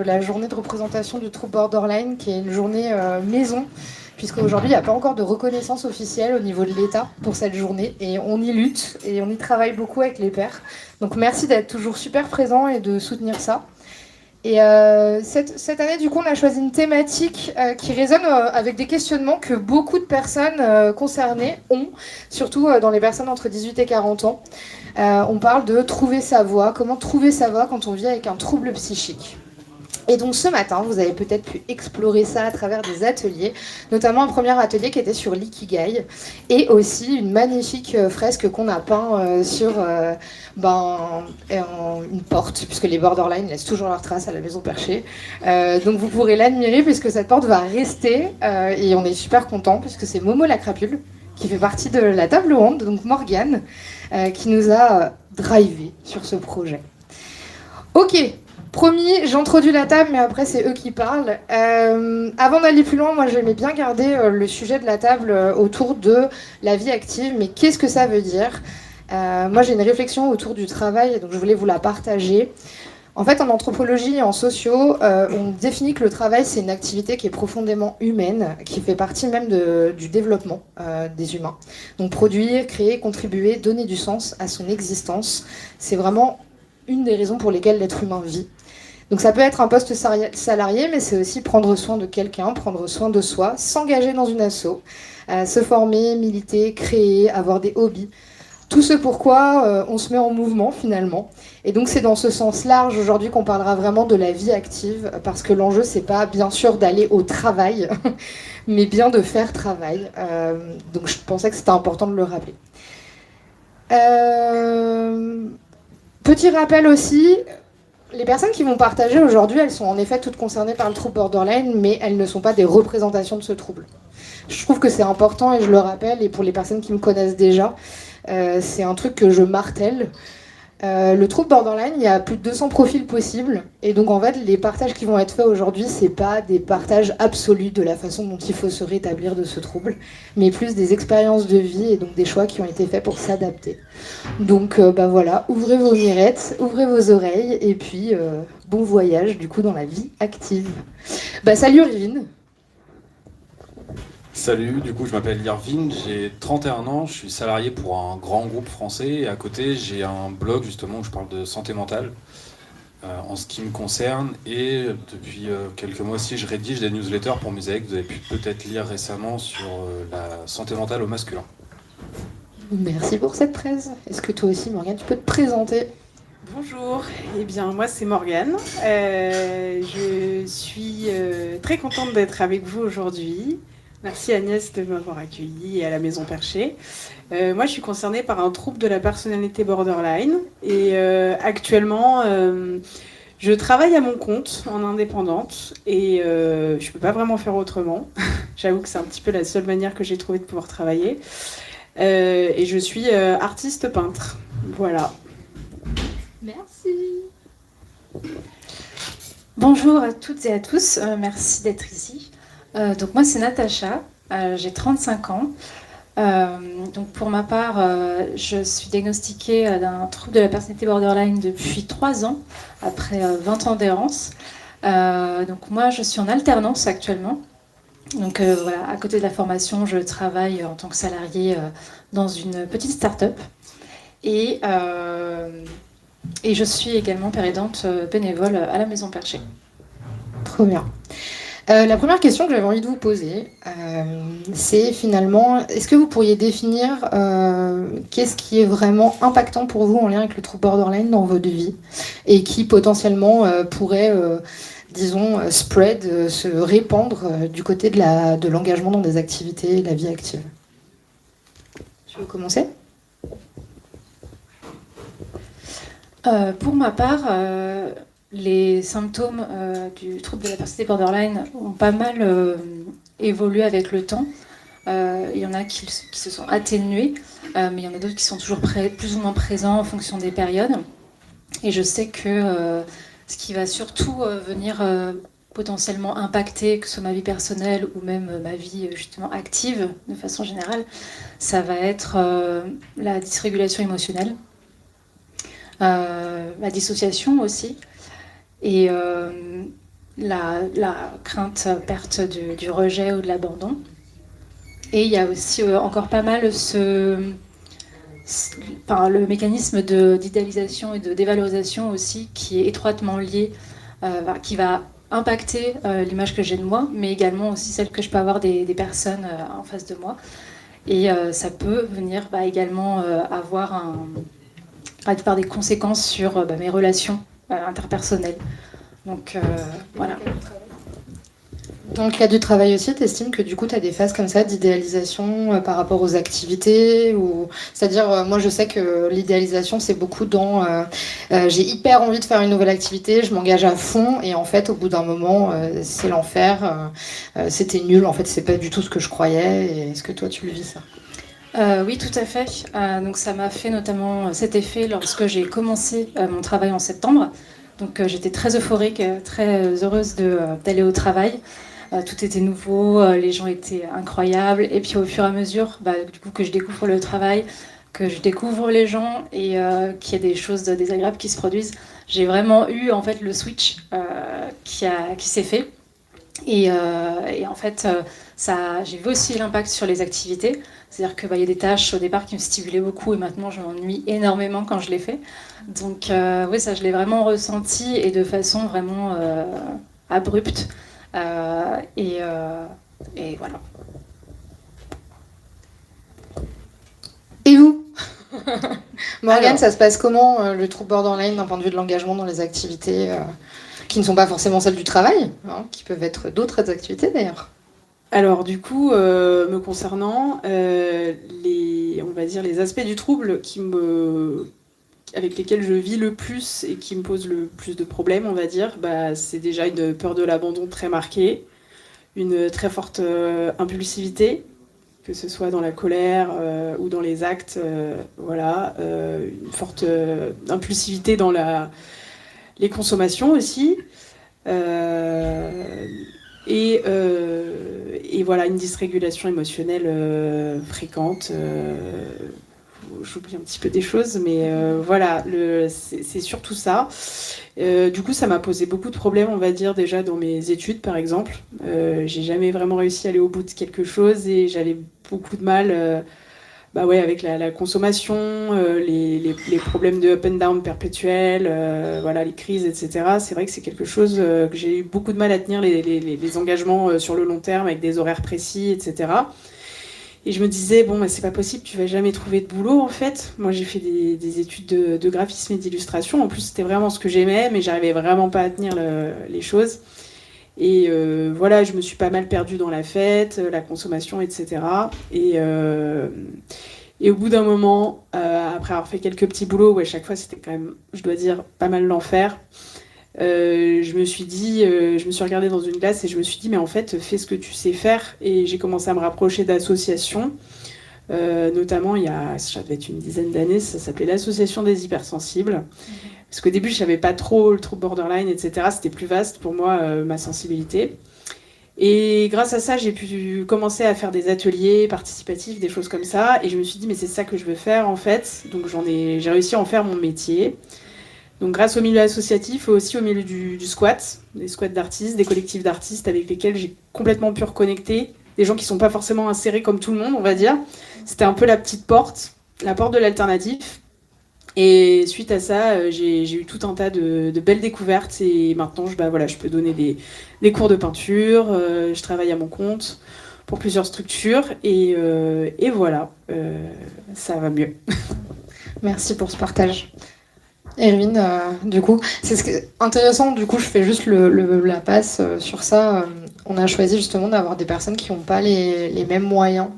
La journée de représentation du trouble borderline, qui est une journée maison, puisqu'aujourd'hui, il n'y a pas encore de reconnaissance officielle au niveau de l'État pour cette journée. Et on y lutte et on y travaille beaucoup avec les pairs. Donc merci d'être toujours super présent et de soutenir ça. Et cette année, du coup, on a choisi une thématique qui résonne avec des questionnements que beaucoup de personnes concernées ont, surtout dans les personnes entre 18 et 40 ans. On parle de trouver sa voie, comment trouver sa voie quand on vit avec un trouble psychique. Et donc ce matin, vous avez peut-être pu explorer ça à travers des ateliers, notamment un premier atelier qui était sur l'ikigai, et aussi une magnifique fresque qu'on a peint sur une porte, puisque les borderline laissent toujours leurs traces à la maison perchée. Donc vous pourrez l'admirer, puisque cette porte va rester, et on est super content, puisque c'est Momo la crapule, qui fait partie de la table ronde, donc Morgane, qui nous a drivé sur ce projet. Ok, promis, j'introduis la table, mais après c'est eux qui parlent. Avant d'aller plus loin, moi j'aimais bien garder le sujet de la table autour de la vie active, mais qu'est-ce que ça veut dire? Moi j'ai une réflexion autour du travail, donc je voulais vous la partager. En fait, en anthropologie et en sociaux, on définit que le travail, c'est une activité qui est profondément humaine, qui fait partie même du développement des humains. Donc produire, créer, contribuer, donner du sens à son existence, c'est vraiment une des raisons pour lesquelles l'être humain vit. Donc ça peut être un poste salarié, mais c'est aussi prendre soin de quelqu'un, prendre soin de soi, s'engager dans une asso, se former, militer, créer, avoir des hobbies. Tout ce pourquoi on se met en mouvement finalement. Et donc c'est dans ce sens large aujourd'hui qu'on parlera vraiment de la vie active, parce que l'enjeu c'est pas bien sûr d'aller au travail, mais bien de faire travail. Donc je pensais que c'était important de le rappeler. Petit rappel aussi, les personnes qui vont partager aujourd'hui, elles sont en effet toutes concernées par le trouble borderline, mais elles ne sont pas des représentations de ce trouble. Je trouve que c'est important et je le rappelle, et pour les personnes qui me connaissent déjà, c'est un truc que je martèle. Le trouble borderline, il y a plus de 200 profils possibles, et donc en fait, les partages qui vont être faits aujourd'hui, c'est pas des partages absolus de la façon dont il faut se rétablir de ce trouble, mais plus des expériences de vie et donc des choix qui ont été faits pour s'adapter. Donc voilà, ouvrez vos mirettes, ouvrez vos oreilles, et puis bon voyage du coup dans la vie active. Salut Rivine. Salut, du coup je m'appelle Yervin, j'ai 31 ans, je suis salarié pour un grand groupe français et à côté j'ai un blog justement où je parle de santé mentale en ce qui me concerne et depuis quelques mois aussi je rédige des newsletters pour mes amis que vous avez pu peut-être lire récemment sur la santé mentale au masculin. Merci pour cette presse. Est-ce que toi aussi Morgane, tu peux te présenter? Bonjour, eh bien moi c'est Morgane. Je suis très contente d'être avec vous aujourd'hui. Merci Agnès de m'avoir accueillie à la Maison Perchée. Moi je suis concernée par un trouble de la personnalité borderline et actuellement je travaille à mon compte en indépendante et je ne peux pas vraiment faire autrement. J'avoue que c'est un petit peu la seule manière que j'ai trouvé de pouvoir travailler. Et je suis artiste peintre. Voilà. Merci. Bonjour à toutes et à tous, merci d'être ici. Donc moi c'est Natacha, j'ai 35 ans. Donc pour ma part, je suis diagnostiquée d'un trouble de la personnalité borderline depuis 3 ans, après 20 ans d'errance. Donc moi je suis en alternance actuellement. Donc voilà, à côté de la formation, je travaille en tant que salariée dans une petite start-up. Et je suis également péridante bénévole à la Maison Perchée. Trop bien. La première question que j'avais envie de vous poser, c'est finalement, est-ce que vous pourriez définir qu'est-ce qui est vraiment impactant pour vous en lien avec le trouble borderline dans votre vie et qui potentiellement pourrait, disons, spread, se répandre du côté de l'engagement dans des activités, de la vie active? Tu veux commencer? Pour ma part, les symptômes du trouble de la personnalité borderline ont pas mal évolué avec le temps. Il y en a qui se sont atténués, mais il y en a d'autres qui sont toujours plus ou moins présents en fonction des périodes. Et je sais que ce qui va surtout venir potentiellement impacter, que ce soit ma vie personnelle ou même ma vie justement active de façon générale, ça va être la dysrégulation émotionnelle. La dissociation aussi. Et la crainte perte du rejet ou de l'abandon. Et il y a aussi encore pas mal le mécanisme d'idéalisation et de dévalorisation aussi qui est étroitement lié, qui va impacter l'image que j'ai de moi, mais également aussi celle que je peux avoir des personnes en face de moi. Et ça peut venir également avoir par des conséquences sur mes relations interpersonnelles. Donc voilà. Dans le cadre du travail aussi, tu estimes que du coup, tu as des phases comme ça d'idéalisation par rapport aux activités ou... C'est-à-dire, moi, je sais que l'idéalisation, c'est beaucoup dans j'ai hyper envie de faire une nouvelle activité, je m'engage à fond et en fait, au bout d'un moment, c'est l'enfer, c'était nul, en fait, c'est pas du tout ce que je croyais. Et est-ce que toi, tu le vis ça? Oui, tout à fait. Donc ça m'a fait notamment cet effet lorsque j'ai commencé mon travail en septembre. Donc j'étais très euphorique, très heureuse d'aller au travail. Tout était nouveau, les gens étaient incroyables. Et puis au fur et à mesure, du coup, que je découvre le travail, que je découvre les gens et qu'il y a des choses désagréables qui se produisent, j'ai vraiment eu en fait le switch qui s'est fait. Et en fait, j'ai vu aussi l'impact sur les activités. C'est-à-dire qu'il y a des tâches au départ qui me stimulaient beaucoup et maintenant je m'ennuie énormément quand je les fais. Donc oui, ça je l'ai vraiment ressenti et de façon vraiment abrupte. Et voilà. Et vous Morgane, ça se passe comment le trouble borderline d'un point de vue de l'engagement dans les activités qui ne sont pas forcément celles du travail, qui peuvent être d'autres activités d'ailleurs? Alors du coup, me concernant, on va dire les aspects du trouble avec lesquels je vis le plus et qui me posent le plus de problèmes, on va dire, c'est déjà une peur de l'abandon très marquée, une très forte impulsivité, que ce soit dans la colère ou dans les actes, une forte impulsivité dans les consommations aussi, et voilà, une dysrégulation émotionnelle fréquente. J'oublie un petit peu des choses, mais voilà, c'est surtout ça. Du coup, ça m'a posé beaucoup de problèmes, on va dire, déjà dans mes études, par exemple. J'ai jamais vraiment réussi à aller au bout de quelque chose et j'avais beaucoup de mal avec la consommation, les problèmes de up and down perpétuels, les crises, etc. C'est vrai que c'est quelque chose que j'ai eu beaucoup de mal à tenir, les engagements sur le long terme avec des horaires précis, etc. Et je me disais, c'est pas possible, tu vas jamais trouver de boulot en fait. Moi j'ai fait des études de graphisme et d'illustration. En plus c'était vraiment ce que j'aimais, mais j'arrivais vraiment pas à tenir les choses. Et je me suis pas mal perdue dans la fête, la consommation, etc. Et au bout d'un moment, après avoir fait quelques petits boulots où à chaque fois c'était quand même, je dois dire, pas mal l'enfer, je me suis regardée dans une glace et je me suis dit, mais en fait, fais ce que tu sais faire. Et j'ai commencé à me rapprocher d'associations, notamment ça devait être une dizaine d'années, ça s'appelait l'Association des hypersensibles. Parce qu'au début, je savais pas trop le trouble borderline, etc. C'était plus vaste pour moi, ma sensibilité. Et grâce à ça, j'ai pu commencer à faire des ateliers participatifs, des choses comme ça. Et je me suis dit, mais c'est ça que je veux faire en fait. Donc j'ai réussi à en faire mon métier. Donc grâce au milieu associatif et aussi au milieu du squat, des squats d'artistes, des collectifs d'artistes avec lesquels j'ai complètement pu reconnecter, des gens qui ne sont pas forcément insérés comme tout le monde, on va dire. C'était un peu la petite porte, la porte de l'alternatif. Et suite à ça, j'ai eu tout un tas de belles découvertes et maintenant je peux donner des cours de peinture, je travaille à mon compte pour plusieurs structures et voilà, ça va mieux. Merci pour ce partage. Erwin, du coup, intéressant, du coup je fais juste la passe sur ça. On a choisi justement d'avoir des personnes qui n'ont pas les mêmes moyens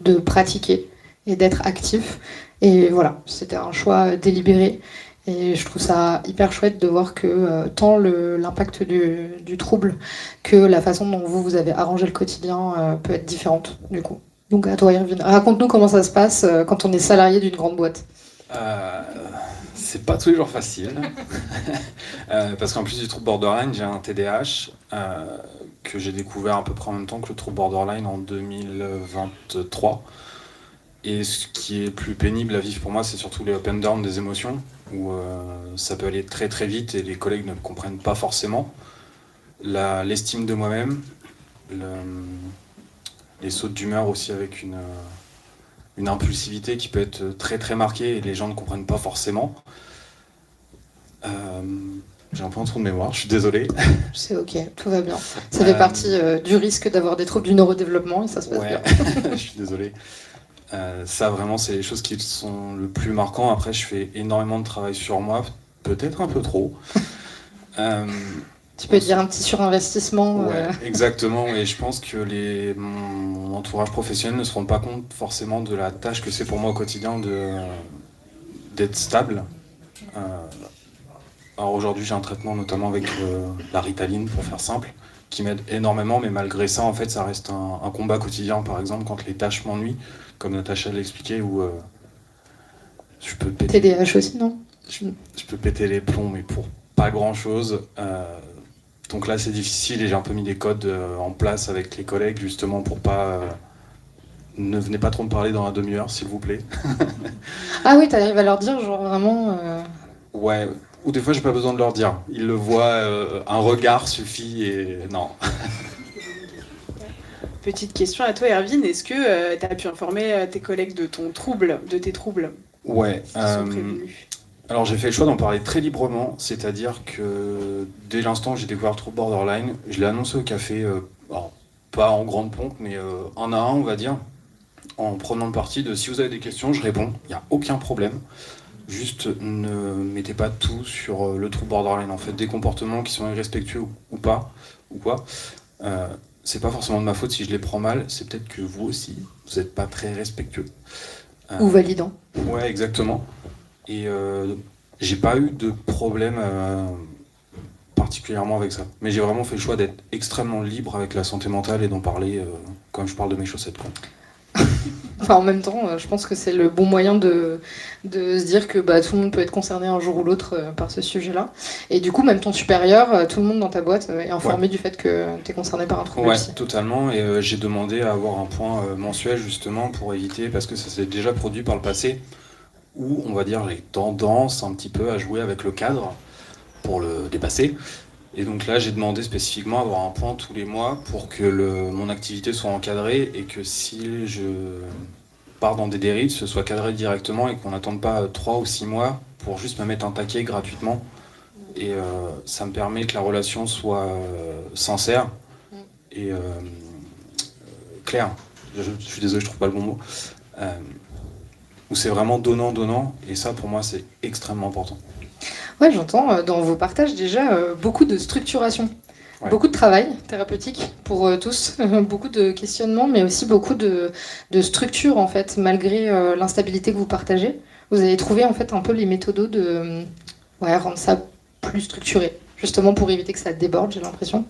de pratiquer et d'être actifs. Et voilà, c'était un choix délibéré. Et je trouve ça hyper chouette de voir que tant l'impact du trouble que la façon dont vous avez arrangé le quotidien peut être différente, du coup. Donc à toi, Erwin, raconte-nous comment ça se passe quand on est salarié d'une grande boîte. C'est pas tous les jours facile. Parce qu'en plus du trouble borderline, j'ai un TDAH que j'ai découvert à peu près en même temps que le trouble borderline en 2023. Et ce qui est plus pénible à vivre pour moi, c'est surtout les up and down des émotions, où ça peut aller très très vite et les collègues ne le comprennent pas forcément. l'estime de moi-même, les sautes d'humeur aussi avec une impulsivité qui peut être très très marquée et les gens ne comprennent pas forcément. J'ai un peu un trou de mémoire, je suis désolé. C'est ok, tout va bien. Ça fait partie du risque d'avoir des troubles du neurodéveloppement et ça se passe bien. Je suis désolé. Ça vraiment c'est les choses qui sont le plus marquant. Après je fais énormément de travail sur moi, peut-être un peu trop. Tu peux dire un petit surinvestissement. Exactement, et je pense que mon entourage professionnel ne se rend pas compte forcément de la tâche que c'est pour moi au quotidien d'être stable. Alors aujourd'hui j'ai un traitement notamment avec la Ritaline pour faire simple, qui m'aide énormément, mais malgré ça en fait ça reste un combat quotidien, par exemple quand les tâches m'ennuient, comme Natacha l'expliquait, où je peux péter... TDAH aussi, non? Je peux péter les plombs, mais pour pas grand chose. Donc là c'est difficile et j'ai un peu mis des codes en place avec les collègues justement pour pas... ne venez pas trop me parler dans la demi-heure s'il vous plaît. Ah oui, t'arrives à leur dire genre vraiment... Ouais, ou des fois j'ai pas besoin de leur dire. Ils le voient, un regard suffit et non. Petite question à toi, Erwin. Est-ce que tu as pu informer tes collègues de tes troubles? Ouais. Qui sont prévenus. Alors j'ai fait le choix d'en parler très librement, c'est-à-dire que dès l'instant où j'ai découvert le trouble borderline, je l'ai annoncé au café, alors, pas en grande pompe, mais un à un, on va dire, en prenant le parti de si vous avez des questions, je réponds, il n'y a aucun problème. Juste ne mettez pas tout sur le trouble borderline. En fait, des comportements qui sont irrespectueux ou pas, ou quoi, c'est pas forcément de ma faute si je les prends mal, c'est peut-être que vous aussi, vous n'êtes pas très respectueux. Ou validant. Ouais, exactement. Et j'ai pas eu de problème particulièrement avec ça. Mais j'ai vraiment fait le choix d'être extrêmement libre avec la santé mentale et d'en parler quand je parle de mes chaussettes, quoi. Enfin, en même temps, je pense que c'est le bon moyen de se dire que tout le monde peut être concerné un jour ou l'autre par ce sujet-là. Et du coup, même ton supérieur, tout le monde dans ta boîte est informé du fait que tu es concerné par un trouble. Ouais, totalement. Et j'ai demandé à avoir un point mensuel justement pour éviter, parce que ça s'est déjà produit par le passé, où on va dire j'ai tendance un petit peu à jouer avec le cadre pour le dépasser. Et donc là, j'ai demandé spécifiquement à avoir un point tous les mois pour que mon activité soit encadrée et que si je pars dans des dérives, ce soit cadré directement et qu'on n'attende pas 3 ou 6 mois pour juste me mettre un taquet gratuitement. Et ça me permet que la relation soit sincère et claire. Je suis désolé, je trouve pas le bon mot. Où c'est vraiment donnant-donnant. Et ça, pour moi, c'est extrêmement important. Ouais, j'entends dans vos partages déjà beaucoup de structuration, beaucoup de travail thérapeutique pour tous, beaucoup de questionnements, mais aussi beaucoup de structure en fait, malgré l'instabilité que vous partagez. Vous avez trouvé en fait un peu les méthodos de rendre ça plus structuré, justement pour éviter que ça déborde, j'ai l'impression.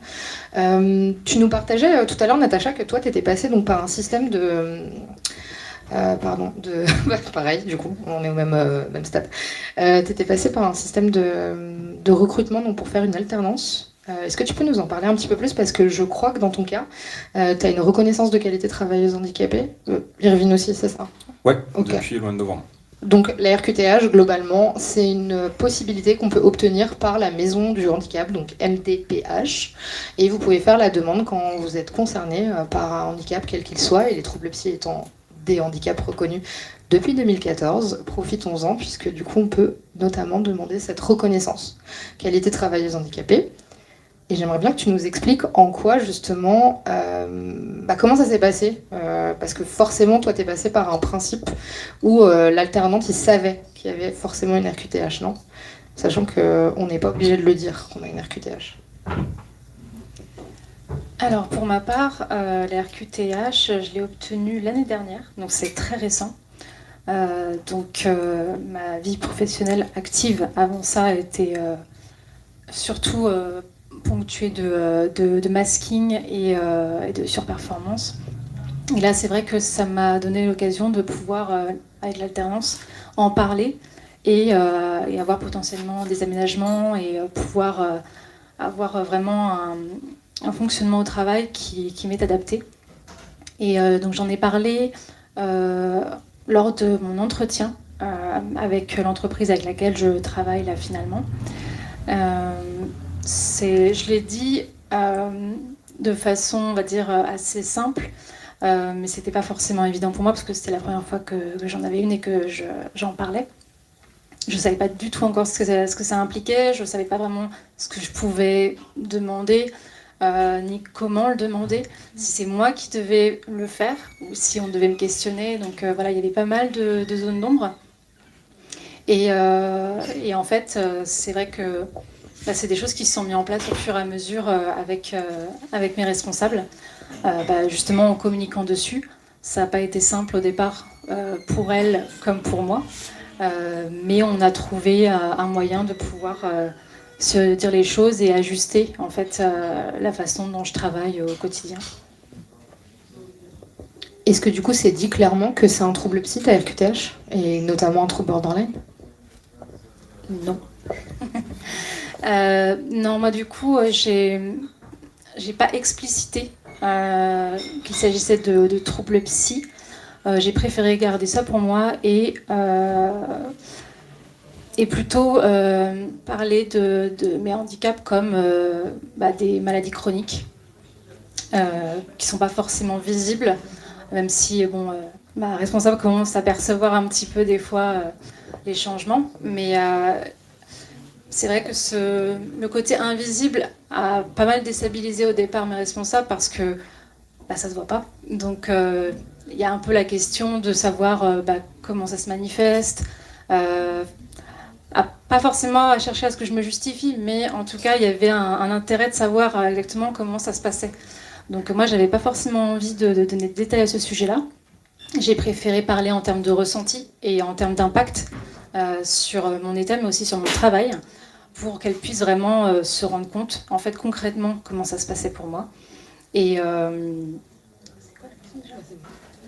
Tu nous partageais tout à l'heure, Natacha, que toi, tu étais passée donc, par un système pareil, du coup, on est au même stade. T'étais passé par un système de recrutement donc pour faire une alternance. Est-ce que tu peux nous en parler un petit peu plus? Parce que je crois que dans ton cas, tu as une reconnaissance de qualité travailleuse handicapée. Irvine aussi, c'est ça? Ouais, depuis le mois de novembre. Donc la RQTH, globalement, c'est une possibilité qu'on peut obtenir par la Maison du Handicap, donc MDPH. Et vous pouvez faire la demande quand vous êtes concerné par un handicap, quel qu'il soit, et les troubles psy étant des handicaps reconnus depuis 2014. Profitons-en, puisque du coup, on peut notamment demander cette reconnaissance. Qualité travailleuse handicapée. Et j'aimerais bien que tu nous expliques en quoi, justement, comment ça s'est passé. Parce que forcément, toi, tu es passé par un principe où l'alternante, il savait qu'il y avait forcément une RQTH, non? Sachant qu'on n'est pas obligé de le dire qu'on a une RQTH. Alors pour ma part, la RQTH, je l'ai obtenue l'année dernière, donc c'est très récent. Ma vie professionnelle active avant ça était surtout ponctuée de masking et de surperformance. Et là, c'est vrai que ça m'a donné l'occasion de pouvoir, avec l'alternance, en parler et avoir potentiellement des aménagements et pouvoir avoir vraiment un fonctionnement au travail qui m'est adapté. Et donc j'en ai parlé lors de mon entretien avec l'entreprise avec laquelle je travaille là finalement. Je l'ai dit de façon, on va dire, assez simple. Mais c'était pas forcément évident pour moi parce que c'était la première fois que j'en avais une et que j'en parlais. Je savais pas du tout encore ce que ça impliquait, je savais pas vraiment ce que je pouvais demander, ni comment le demander, si c'est moi qui devais le faire ou si on devait me questionner. Donc voilà, il y avait pas mal de zones d'ombre. Et en fait, c'est vrai que c'est des choses qui se sont mises en place au fur et à mesure avec mes responsables. Justement en communiquant dessus. Ça n'a pas été simple au départ pour elle comme pour moi, mais on a trouvé un moyen de pouvoir se dire les choses et ajuster en fait la façon dont je travaille au quotidien. Est-ce que du coup c'est dit clairement que c'est un trouble psy à RQTH et notamment un trouble borderline? Non. Non, moi du coup j'ai pas explicité qu'il s'agissait de troubles psy. J'ai préféré garder ça pour moi et plutôt parler de mes handicaps comme des maladies chroniques qui ne sont pas forcément visibles, même si ma responsable commence à percevoir un petit peu des fois les changements. Mais c'est vrai que le côté invisible a pas mal déstabilisé au départ mes responsables parce que ça se voit pas. Donc il y a un peu la question de savoir comment ça se manifeste. Pas forcément à chercher à ce que je me justifie, mais en tout cas il y avait un intérêt de savoir exactement comment ça se passait. Donc moi j'avais pas forcément envie de donner de détails à ce sujet-là. J'ai préféré parler en termes de ressenti et en termes d'impact sur mon état, mais aussi sur mon travail, pour qu'elle puisse vraiment se rendre compte, en fait, concrètement, comment ça se passait pour moi. Et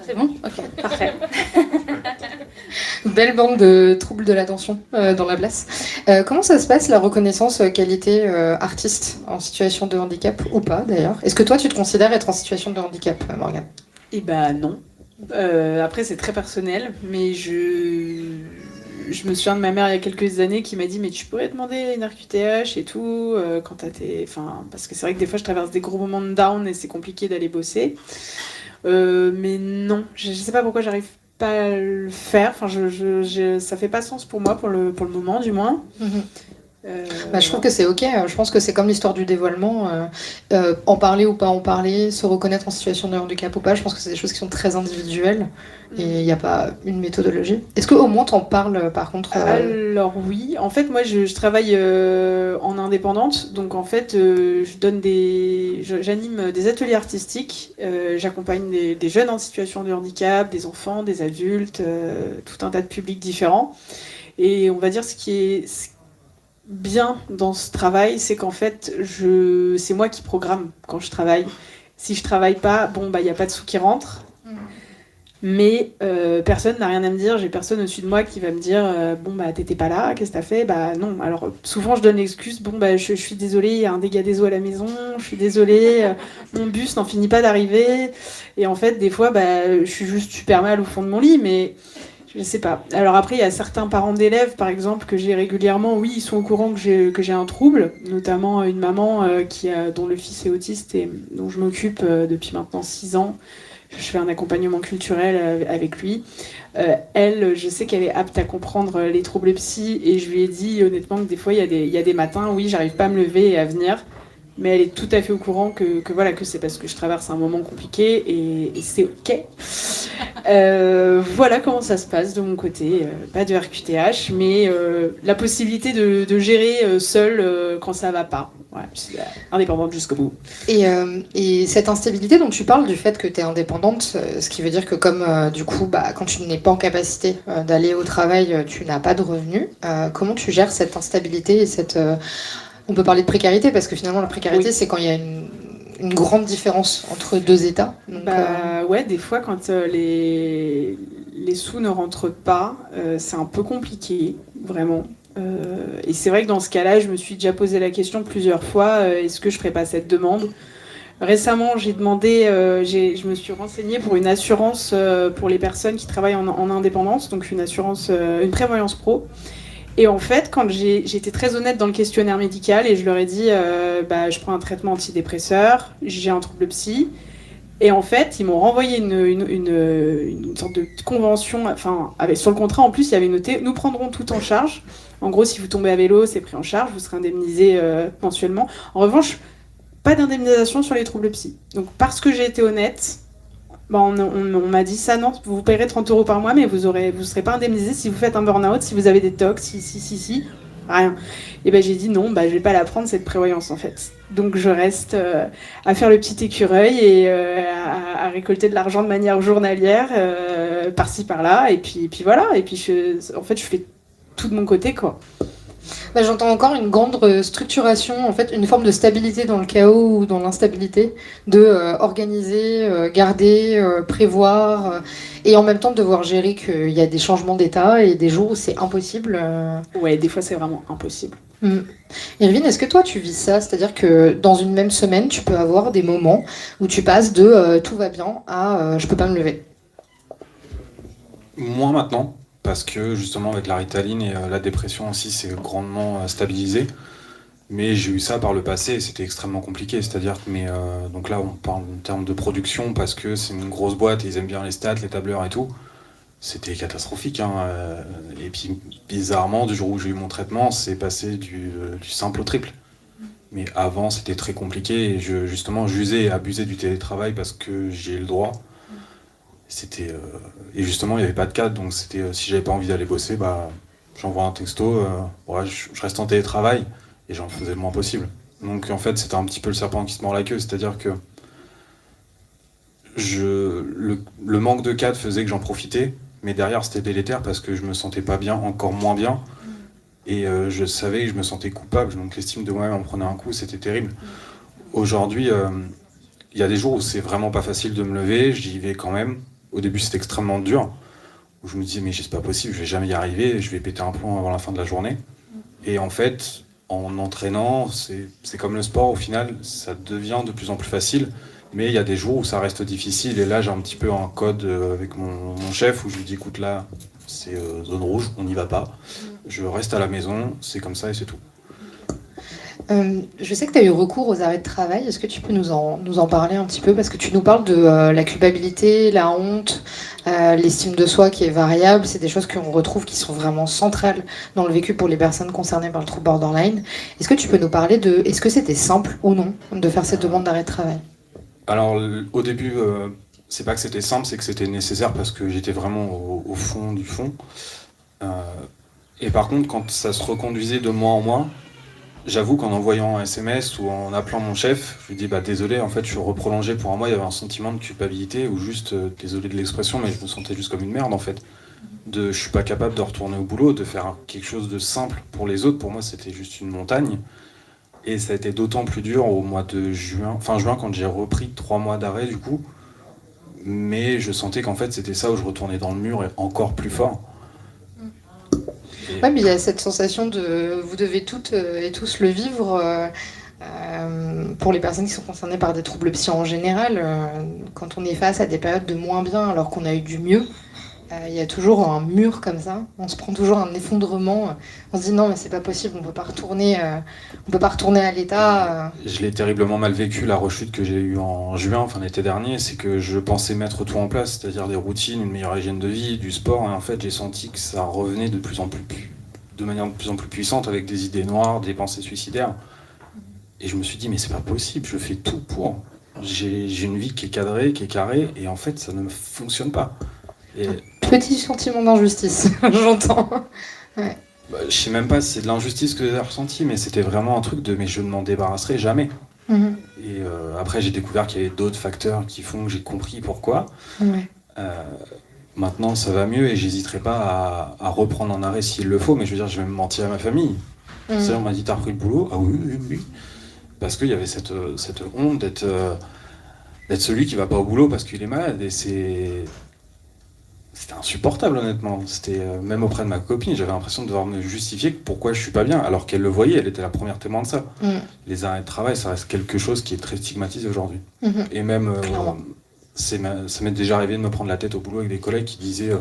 c'est bon ? Ok, parfait. Belle bande de troubles de l'attention dans la place. Comment ça se passe, la reconnaissance qualité artiste en situation de handicap ou pas, d'ailleurs? Est-ce que toi, tu te considères être en situation de handicap, Morgane? Eh ben non. Après, c'est très personnel, mais je me souviens de ma mère il y a quelques années qui m'a dit mais tu pourrais demander une RQTH et tout quand t'as parce que c'est vrai que des fois je traverse des gros moments de down et c'est compliqué d'aller bosser. Mais non, je sais pas pourquoi j'arrive pas à le faire. Enfin, ça fait pas sens pour moi pour le moment du moins. Je trouve que c'est ok. Je pense que c'est comme l'histoire du dévoilement. En parler ou pas en parler, se reconnaître en situation de handicap ou pas, je pense que c'est des choses qui sont très individuelles et il n'y a pas une méthodologie. Est-ce qu'au moins t'en parles par contre Alors oui, en fait moi je travaille en indépendante, donc en fait j'anime des ateliers artistiques, j'accompagne des jeunes en situation de handicap, des enfants, des adultes, tout un tas de publics différents. Et on va dire ce qui est bien dans ce travail, c'est qu'en fait, c'est moi qui programme quand je travaille. Si je travaille pas, il n'y a pas de sous qui rentrent. Mais personne n'a rien à me dire. J'ai personne au-dessus de moi qui va me dire t'étais pas là, qu'est-ce que t'as fait? Non. Alors souvent je donne l'excuse je suis désolée, il y a un dégât des eaux à la maison, je suis désolée, mon bus n'en finit pas d'arriver. Et en fait, des fois, je suis juste super mal au fond de mon lit, mais je sais pas. Alors après, il y a certains parents d'élèves, par exemple, que j'ai régulièrement, oui, ils sont au courant que j'ai un trouble, notamment une maman dont le fils est autiste et dont je m'occupe depuis maintenant 6 ans. Je fais un accompagnement culturel avec lui. Elle, je sais qu'elle est apte à comprendre les troubles psy et je lui ai dit honnêtement que des fois, il y a des matins, oui, j'arrive pas à me lever et à venir. Mais elle est tout à fait au courant que c'est parce que je traverse un moment compliqué et c'est ok. Voilà comment ça se passe de mon côté. Pas de RQTH, mais la possibilité de gérer seule quand ça va pas. Ouais, je suis indépendante jusqu'au bout. Et cette instabilité dont tu parles, du fait que tu es indépendante, ce qui veut dire que comme du coup, quand tu n'es pas en capacité d'aller au travail, tu n'as pas de revenus, comment tu gères cette instabilité et cette... on peut parler de précarité parce que finalement la précarité oui. C'est quand il y a une grande différence entre deux états. Donc, ouais, des fois quand les sous ne rentrent pas, c'est un peu compliqué, vraiment. Et c'est vrai que dans ce cas-là, je me suis déjà posé la question plusieurs fois, est-ce que je ferais pas cette demande ? Récemment, j'ai demandé, je me suis renseignée pour une assurance pour les personnes qui travaillent en indépendance, donc une assurance, une prévoyance pro. Et en fait, quand j'ai été très honnête dans le questionnaire médical et je leur ai dit je prends un traitement antidépresseur, j'ai un trouble psy. Et en fait, ils m'ont renvoyé une sorte de convention. Enfin, sur le contrat, en plus, il y avait noté « Nous prendrons tout en charge ». En gros, si vous tombez à vélo, c'est pris en charge, vous serez indemnisé mensuellement. En revanche, pas d'indemnisation sur les troubles psy. Donc, parce que j'ai été honnête, on m'a dit ça, non, vous paierez 30 € par mois, mais vous serez pas indemnisé si vous faites un burn-out, si vous avez des tocs, si, rien. Et ben j'ai dit non, je vais pas la prendre cette prévoyance en fait. Donc je reste à faire le petit écureuil et à récolter de l'argent de manière journalière, par-ci par-là, et puis voilà. Et puis je fais tout de mon côté quoi. J'entends encore une grande structuration, en fait, une forme de stabilité dans le chaos ou dans l'instabilité, de organiser, garder, prévoir, et en même temps de devoir gérer qu'il y a des changements d'état et des jours où c'est impossible. Ouais, des fois c'est vraiment impossible. Irvine, est-ce que toi tu vis ça? C'est-à-dire que dans une même semaine, tu peux avoir des moments où tu passes de tout va bien à je peux pas me lever. Moins maintenant, parce que justement avec la Ritaline et la dépression aussi, c'est grandement stabilisé. Mais j'ai eu ça par le passé et c'était extrêmement compliqué. C'est-à-dire que donc là, on parle en termes de production parce que c'est une grosse boîte et ils aiment bien les stats, les tableurs et tout. C'était catastrophique. Et puis, bizarrement, du jour où j'ai eu mon traitement, c'est passé du simple au triple. Mais avant, c'était très compliqué. Et justement, j'usais et abusais du télétravail parce que j'ai eu le droit. Et justement, il n'y avait pas de cadre. Donc, si j'avais pas envie d'aller bosser, j'envoie un texto. Je reste en télétravail. Et j'en faisais le moins possible. Donc, en fait, c'était un petit peu le serpent qui se mord la queue. C'est-à-dire que le manque de cadre faisait que j'en profitais. Mais derrière, c'était délétère parce que je me sentais pas bien, encore moins bien. Et je savais que je me sentais coupable. Donc l'estime de moi-même en prenait un coup, c'était terrible. Aujourd'hui, il y a des jours où c'est vraiment pas facile de me lever. J'y vais quand même. Au début, c'était extrêmement dur. Où je me disais, mais c'est pas possible, je vais jamais y arriver. Je vais péter un plomb avant la fin de la journée. Et en fait, en entraînant, c'est comme le sport. Au final, ça devient de plus en plus facile. Mais il y a des jours où ça reste difficile, et là j'ai un petit peu un code avec mon chef où je lui dis écoute là, c'est zone rouge, on n'y va pas, je reste à la maison, c'est comme ça et c'est tout. Je sais que tu as eu recours aux arrêts de travail, est-ce que tu peux nous en parler un petit peu? Parce que tu nous parles de la culpabilité, la honte, l'estime de soi qui est variable, c'est des choses qu'on retrouve qui sont vraiment centrales dans le vécu pour les personnes concernées par le trouble borderline. Est-ce que tu peux nous parler est-ce que c'était simple ou non de faire cette demande d'arrêt de travail? Alors au début, c'est pas que c'était simple, c'est que c'était nécessaire parce que j'étais vraiment au fond du fond. Et par contre, quand ça se reconduisait de mois en mois, j'avoue qu'en envoyant un SMS ou en appelant mon chef, je lui dis désolé, en fait je suis reprolongé pour un mois, il y avait un sentiment de culpabilité ou juste, désolé de l'expression, mais je me sentais juste comme une merde en fait. Je suis pas capable de retourner au boulot, de faire quelque chose de simple pour les autres, pour moi c'était juste une montagne. Et ça a été d'autant plus dur au mois de juin, fin juin, quand j'ai repris 3 mois d'arrêt du coup. Mais je sentais qu'en fait c'était ça où je retournais dans le mur et encore plus fort. Ouais, mais il y a cette sensation de vous devez toutes et tous le vivre pour les personnes qui sont concernées par des troubles psy en général. Quand on est face à des périodes de moins bien alors qu'on a eu du mieux, il y a toujours un mur comme ça, on se prend toujours un effondrement, on se dit non mais c'est pas possible, on peut pas retourner à l'état. Je l'ai terriblement mal vécu, la rechute que j'ai eue en juin, l'été dernier, c'est que je pensais mettre tout en place, c'est-à-dire des routines, une meilleure hygiène de vie, du sport, et en fait j'ai senti que ça revenait de manière de plus en plus puissante avec des idées noires, des pensées suicidaires. Et je me suis dit mais c'est pas possible, je fais tout pour. J'ai une vie qui est cadrée, qui est carrée, et en fait ça ne fonctionne pas. Et petit sentiment d'injustice, j'entends. Ouais. Je sais même pas si c'est de l'injustice que j'ai ressenti, mais c'était vraiment un truc mais je ne m'en débarrasserai jamais. Et après j'ai découvert qu'il y avait d'autres facteurs qui font que j'ai compris pourquoi. Ouais. Maintenant ça va mieux et j'hésiterai pas à reprendre un arrêt s'il le faut, mais je veux dire je vais me mentir à ma famille. On m'a dit t'as repris le boulot? Ah oui. Parce qu'il y avait cette honte d'être celui qui va pas au boulot parce qu'il est malade, et c'était insupportable honnêtement. C'était même auprès de ma copine, j'avais l'impression de devoir me justifier pourquoi je suis pas bien, alors qu'elle le voyait, elle était la première témoin de ça. Les arrêts de travail, ça reste quelque chose qui est très stigmatisé aujourd'hui. Et même ça m'est déjà arrivé de me prendre la tête au boulot avec des collègues qui disaient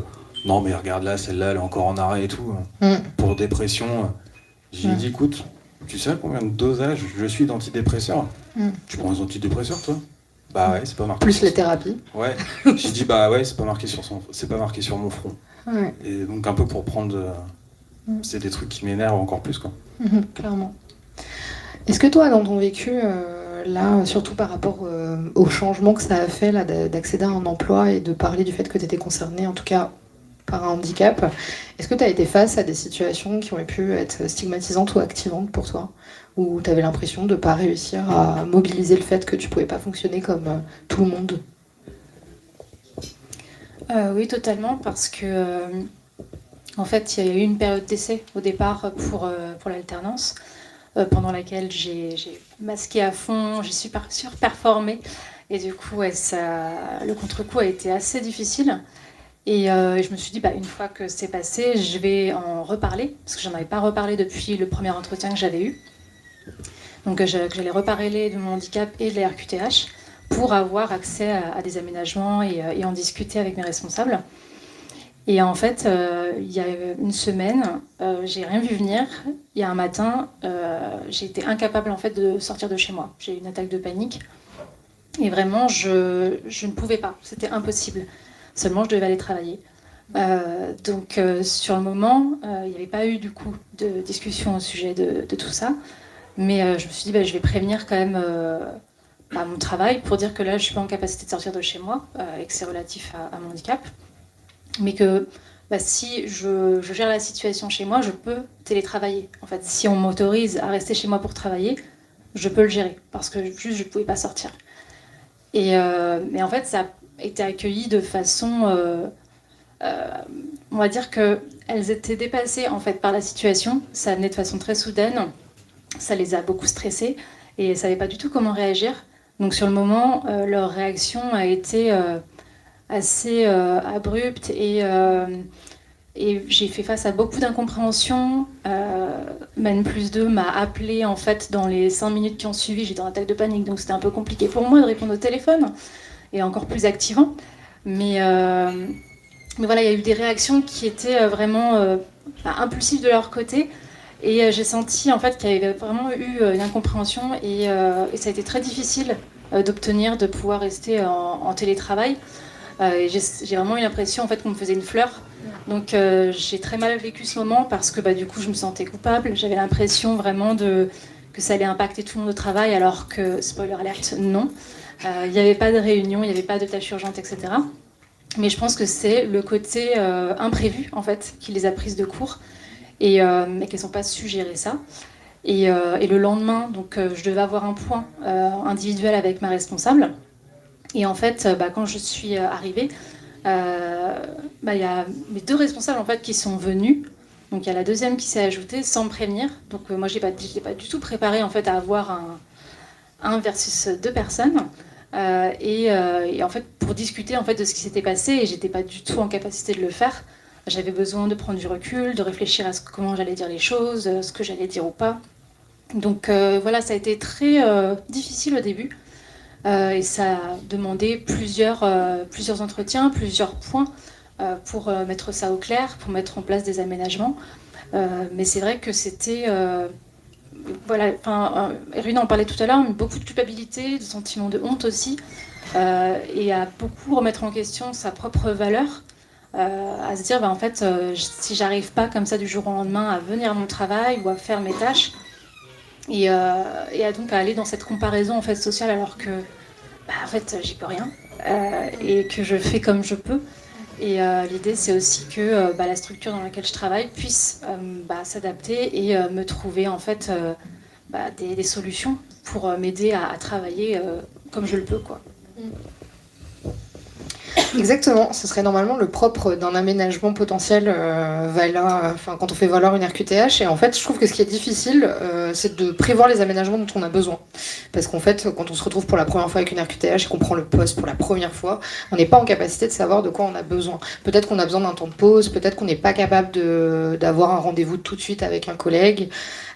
non mais regarde là, celle-là elle est encore en arrêt et tout, Mm. pour dépression. J'ai dit écoute, tu sais combien de dosages je suis d'antidépresseurs? Tu prends des antidépresseurs toi? Bah ouais, c'est pas marqué. Plus les thérapies. Ouais, j'ai dit bah ouais, c'est pas marqué sur mon front. Ouais. Et donc un peu pour prendre, c'est des trucs qui m'énervent encore plus quoi. Clairement. Est-ce que toi, dans ton vécu, là, surtout par rapport au changement que ça a fait là, d'accéder à un emploi et de parler du fait que tu étais concerné, en tout cas par un handicap, est-ce que tu as été face à des situations qui auraient pu être stigmatisantes ou activantes pour toi, où tu avais l'impression de ne pas réussir à mobiliser le fait que tu ne pouvais pas fonctionner comme tout le monde? Oui, totalement, parce que en fait, il y a eu une période d'essai au départ pour l'alternance, pendant laquelle j'ai masqué à fond, j'ai surperformé, et du coup, ouais, le contre-coup a été assez difficile. Et je me suis dit, bah, une fois que c'est passé, je vais en reparler, parce que j'en avais pas reparlé depuis le premier entretien que j'avais eu. Donc j'allais reparler de mon handicap et de la RQTH pour avoir accès à des aménagements et en discuter avec mes responsables. Et en fait, il y a une semaine, j'ai rien vu venir. Il y a un matin, j'ai été incapable en fait de sortir de chez moi. J'ai eu une attaque de panique. Et vraiment, je ne pouvais pas. C'était impossible. Seulement, je devais aller travailler. Donc, sur le moment, il n'y avait pas eu du coup de discussion au sujet de tout ça. Mais je me suis dit, bah, je vais prévenir quand même mon travail pour dire que là, je ne suis pas en capacité de sortir de chez moi et que c'est relatif à mon handicap. Mais que bah, si je gère la situation chez moi, je peux télétravailler. En fait, si on m'autorise à rester chez moi pour travailler, je peux le gérer parce que juste je ne pouvais pas sortir. Mais en fait, ça a été accueilli de façon, on va dire qu'elles étaient dépassées en fait par la situation. Ça venait de façon très soudaine, ça les a beaucoup stressées et elles ne savaient pas du tout comment réagir. Donc sur le moment, leur réaction a été assez abrupte et j'ai fait face à beaucoup d'incompréhension. Même plus 2 m'a appelé en fait dans les 5 minutes qui ont suivi. J'étais en attaque de panique, donc c'était un peu compliqué pour moi de répondre au téléphone et encore plus activant. Mais voilà, il y a eu des réactions qui étaient vraiment impulsives de leur côté. Et j'ai senti en fait qu'il y avait vraiment eu une incompréhension et ça a été très difficile d'obtenir de pouvoir rester en télétravail. Et j'ai vraiment eu l'impression en fait qu'on me faisait une fleur. Donc j'ai très mal vécu ce moment parce que du coup je me sentais coupable. J'avais l'impression vraiment que ça allait impacter tout le monde au travail alors que, spoiler alert, non. Il n'y avait pas de réunion, il n'y avait pas de tâches urgentes, etc. Mais je pense que c'est le côté imprévu en fait qui les a prises de court et qu'elles n'ont pas su gérer ça. Et le lendemain, donc, je devais avoir un point individuel avec ma responsable. Et en fait, quand je suis arrivée, il y a mes 2 responsables en fait, qui sont venus. Donc il y a la deuxième qui s'est ajoutée sans me prévenir. Donc moi, je n'étais pas du tout préparée en fait, à avoir un versus 2 personnes. Et en fait, pour discuter en fait, de ce qui s'était passé, et je n'étais pas du tout en capacité de le faire. J'avais besoin de prendre du recul, de réfléchir à comment j'allais dire les choses, ce que j'allais dire ou pas. Donc voilà, ça a été très difficile au début. Et ça a demandé plusieurs entretiens, plusieurs points pour mettre ça au clair, pour mettre en place des aménagements. Mais c'est vrai que c'était... Irina en parlait tout à l'heure, mais beaucoup de culpabilité, de sentiment de honte aussi, et à beaucoup remettre en question sa propre valeur, à se dire, en fait, si j'arrive pas comme ça du jour au lendemain à venir à mon travail ou à faire mes tâches, et donc à aller dans cette comparaison en fait, sociale alors que en fait j'y peux rien et que je fais comme je peux. Et l'idée c'est aussi que la structure dans laquelle je travaille puisse s'adapter et me trouver en fait des solutions pour m'aider à travailler comme je le peux quoi. Exactement, ce serait normalement le propre d'un aménagement potentiel quand on fait valoir une RQTH. Et en fait, je trouve que ce qui est difficile, c'est de prévoir les aménagements dont on a besoin. Parce qu'en fait, quand on se retrouve pour la première fois avec une RQTH et qu'on prend le poste pour la première fois, on n'est pas en capacité de savoir de quoi on a besoin. Peut-être qu'on a besoin d'un temps de pause, peut-être qu'on n'est pas capable d'avoir un rendez-vous tout de suite avec un collègue.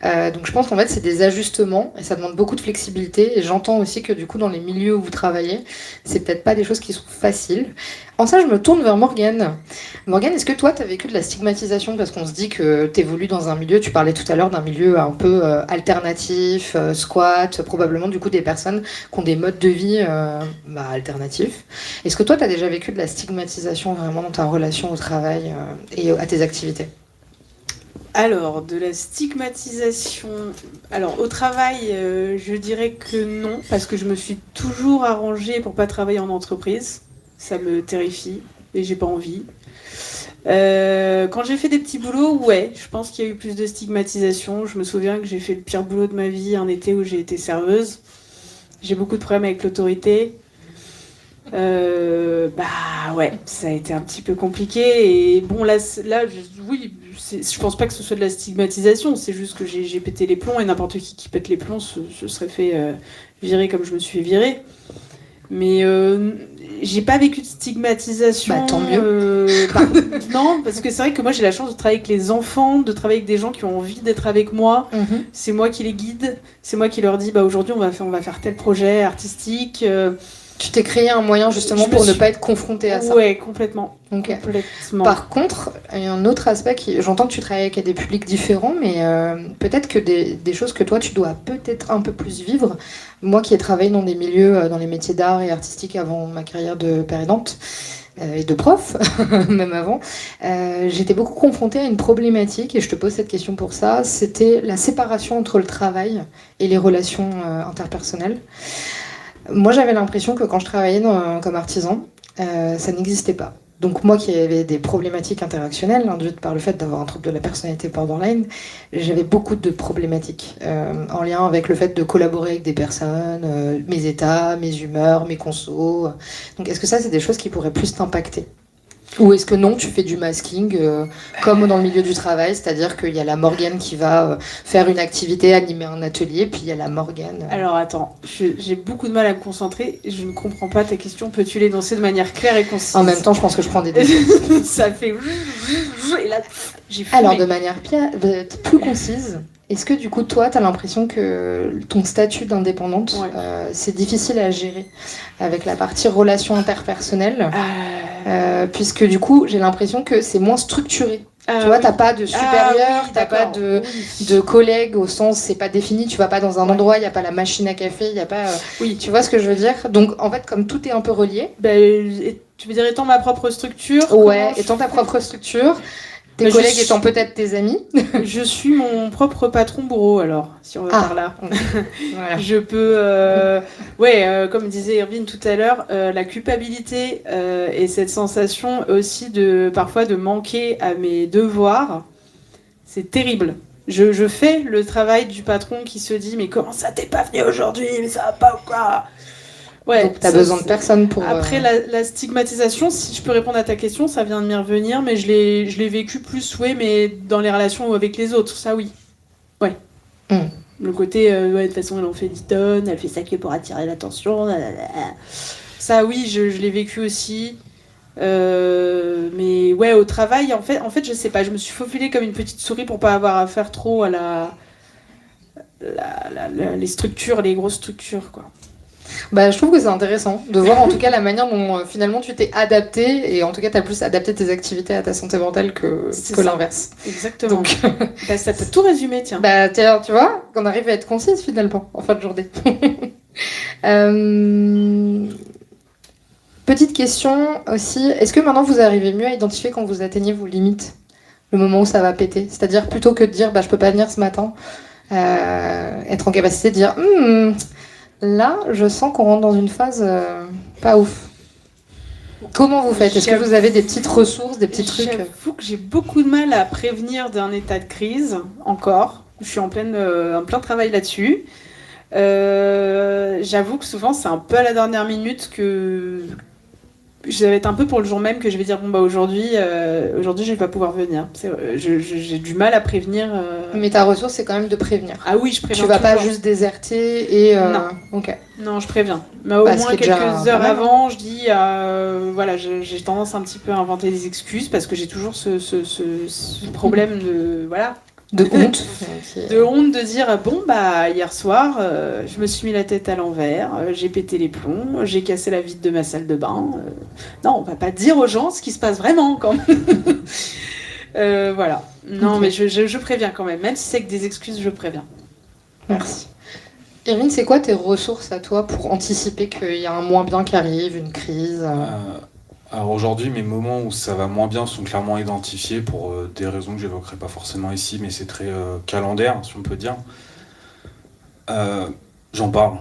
Donc je pense qu'en fait, c'est des ajustements et ça demande beaucoup de flexibilité. Et j'entends aussi que du coup, dans les milieux où vous travaillez, c'est peut-être pas des choses qui sont faciles. En ça, je me tourne vers Morgane. Morgane, est-ce que toi, tu as vécu de la stigmatisation? Parce qu'on se dit que tu évolues dans un milieu, tu parlais tout à l'heure d'un milieu un peu alternatif, squat, probablement du coup des personnes qui ont des modes de vie alternatifs. Est-ce que toi, tu as déjà vécu de la stigmatisation vraiment dans ta relation au travail et à tes activités? Alors, de la stigmatisation. Alors, au travail, je dirais que non, parce que je me suis toujours arrangée pour pas travailler en entreprise. Ça me terrifie et j'ai pas envie. Quand j'ai fait des petits boulots, ouais, je pense qu'il y a eu plus de stigmatisation. Je me souviens que j'ai fait le pire boulot de ma vie un été où j'ai été serveuse. J'ai beaucoup de problèmes avec l'autorité. Ouais, ça a été un petit peu compliqué. Et bon, oui, je pense pas que ce soit de la stigmatisation. C'est juste que j'ai pété les plombs et n'importe qui pète les plombs se serait fait virer comme je me suis fait virer. Mais j'ai pas vécu de stigmatisation. Bah, tant mieux. Non, parce que c'est vrai que moi j'ai la chance de travailler avec les enfants, de travailler avec des gens qui ont envie d'être avec moi. C'est moi qui les guide, c'est moi qui leur dis aujourd'hui on va faire tel projet artistique. Tu t'es créé un moyen justement pour ne pas être confronté à ça. Ouais, complètement. Okay. Complètement. Par contre, il y a un autre aspect j'entends que tu travailles avec des publics différents, mais peut-être que des choses que toi tu dois peut-être un peu plus vivre. Moi qui ai travaillé dans des milieux, dans les métiers d'art et artistique avant ma carrière de père aidante et de prof, même avant, j'étais beaucoup confrontée à une problématique, et je te pose cette question pour ça, c'était la séparation entre le travail et les relations interpersonnelles. Moi, j'avais l'impression que quand je travaillais comme artisan, ça n'existait pas. Donc moi qui avais des problématiques interactionnelles induites par le fait d'avoir un trouble de la personnalité borderline, j'avais beaucoup de problématiques en lien avec le fait de collaborer avec des personnes, mes états, mes humeurs, mes consos. Donc est-ce que ça, c'est des choses qui pourraient plus t'impacter ? Ou est-ce que non, tu fais du masking comme dans le milieu du travail, c'est-à-dire qu'il y a la Morgane qui va faire une activité, animer un atelier, puis il y a la Morgane. Alors attends, j'ai beaucoup de mal à me concentrer, je ne comprends pas ta question, peux-tu l'énoncer de manière claire et concise ? En même temps, je pense que je prends des décisions. Ça fait... Et là, j'ai fumé. Alors, de manière plus concise, est-ce que du coup, toi, tu as l'impression que ton statut d'indépendante, c'est difficile à gérer avec la partie relation interpersonnelle puisque du coup, j'ai l'impression que c'est moins structuré. Tu vois, t'as pas de supérieur, t'as pas de collègue au sens, c'est pas défini, tu vas pas dans un endroit, il n'y a pas la machine à café, il n'y a pas... Tu vois ce que je veux dire ? Donc, en fait, comme tout est un peu relié... tu veux dire étant ma propre structure ? Ouais, étant ta propre structure... Tes collègues étant peut-être tes amis. Je suis mon propre patron bourreau, alors, si on veut par là. Voilà. Je peux... comme disait Irvine tout à l'heure, la culpabilité et cette sensation aussi parfois de manquer à mes devoirs, c'est terrible. Je fais le travail du patron qui se dit « Mais comment ça, t'es pas venu aujourd'hui ? Mais ça va pas ou quoi ?» Ouais, donc t'as besoin de personne pour... Après, la stigmatisation, si je peux répondre à ta question, ça vient de m'y revenir, mais je l'ai vécu plus, mais dans les relations avec les autres, ça oui. Ouais. Le côté, de toute façon, elle en fait 10 tonnes, elle fait ça que pour attirer l'attention. Ça oui, je l'ai vécu aussi. Mais ouais, au travail, en fait, je sais pas, je me suis faufilée comme une petite souris pour pas avoir à faire trop à les structures, les grosses structures, quoi. Je trouve que c'est intéressant de voir en tout cas la manière dont finalement tu t'es adapté et en tout cas tu as plus adapté tes activités à ta santé mentale que l'inverse. Exactement. Donc, ça peut tout résumer, tiens. Tiens, tu vois, qu'on arrive à être concise finalement en fin de journée. Petite question aussi, est-ce que maintenant vous arrivez mieux à identifier quand vous atteignez vos limites, le moment où ça va péter ? C'est-à-dire plutôt que de dire je peux pas venir ce matin, être en capacité de dire là, je sens qu'on rentre dans une phase pas ouf. Comment vous faites ? Est-ce que vous avez des petites ressources, des petits trucs ? J'avoue que j'ai beaucoup de mal à prévenir d'un état de crise, encore. Je suis en plein travail là-dessus. J'avoue que souvent, c'est un peu à la dernière minute que ça va être un peu pour le jour même que je vais dire bon bah aujourd'hui je vais pas pouvoir venir. J'ai du mal à prévenir. Mais ta ressource, c'est quand même de prévenir. Ah oui, je préviens. Tu vas pas toujours. juste déserter et. Non. Ok. Non, je préviens. Mais au Bah, moins ce qui est quelques déjà heures pas mal, hein. avant, je dis voilà, j'ai tendance un petit peu à inventer des excuses parce que j'ai toujours ce problème de voilà. De honte. De honte de dire bon bah hier soir je me suis mis la tête à l'envers, j'ai pété les plombs, j'ai cassé la vitre de ma salle de bain. Non, on va pas dire aux gens ce qui se passe vraiment quand même. Voilà. Non, mais je préviens quand même si c'est que des excuses, je préviens. Merci. Irine, c'est quoi tes ressources à toi pour anticiper qu'il y a un moins bien qui arrive, une crise Alors aujourd'hui, mes moments où ça va moins bien sont clairement identifiés pour des raisons que j'évoquerai pas forcément ici, mais c'est très calendaire, si on peut dire. J'en parle,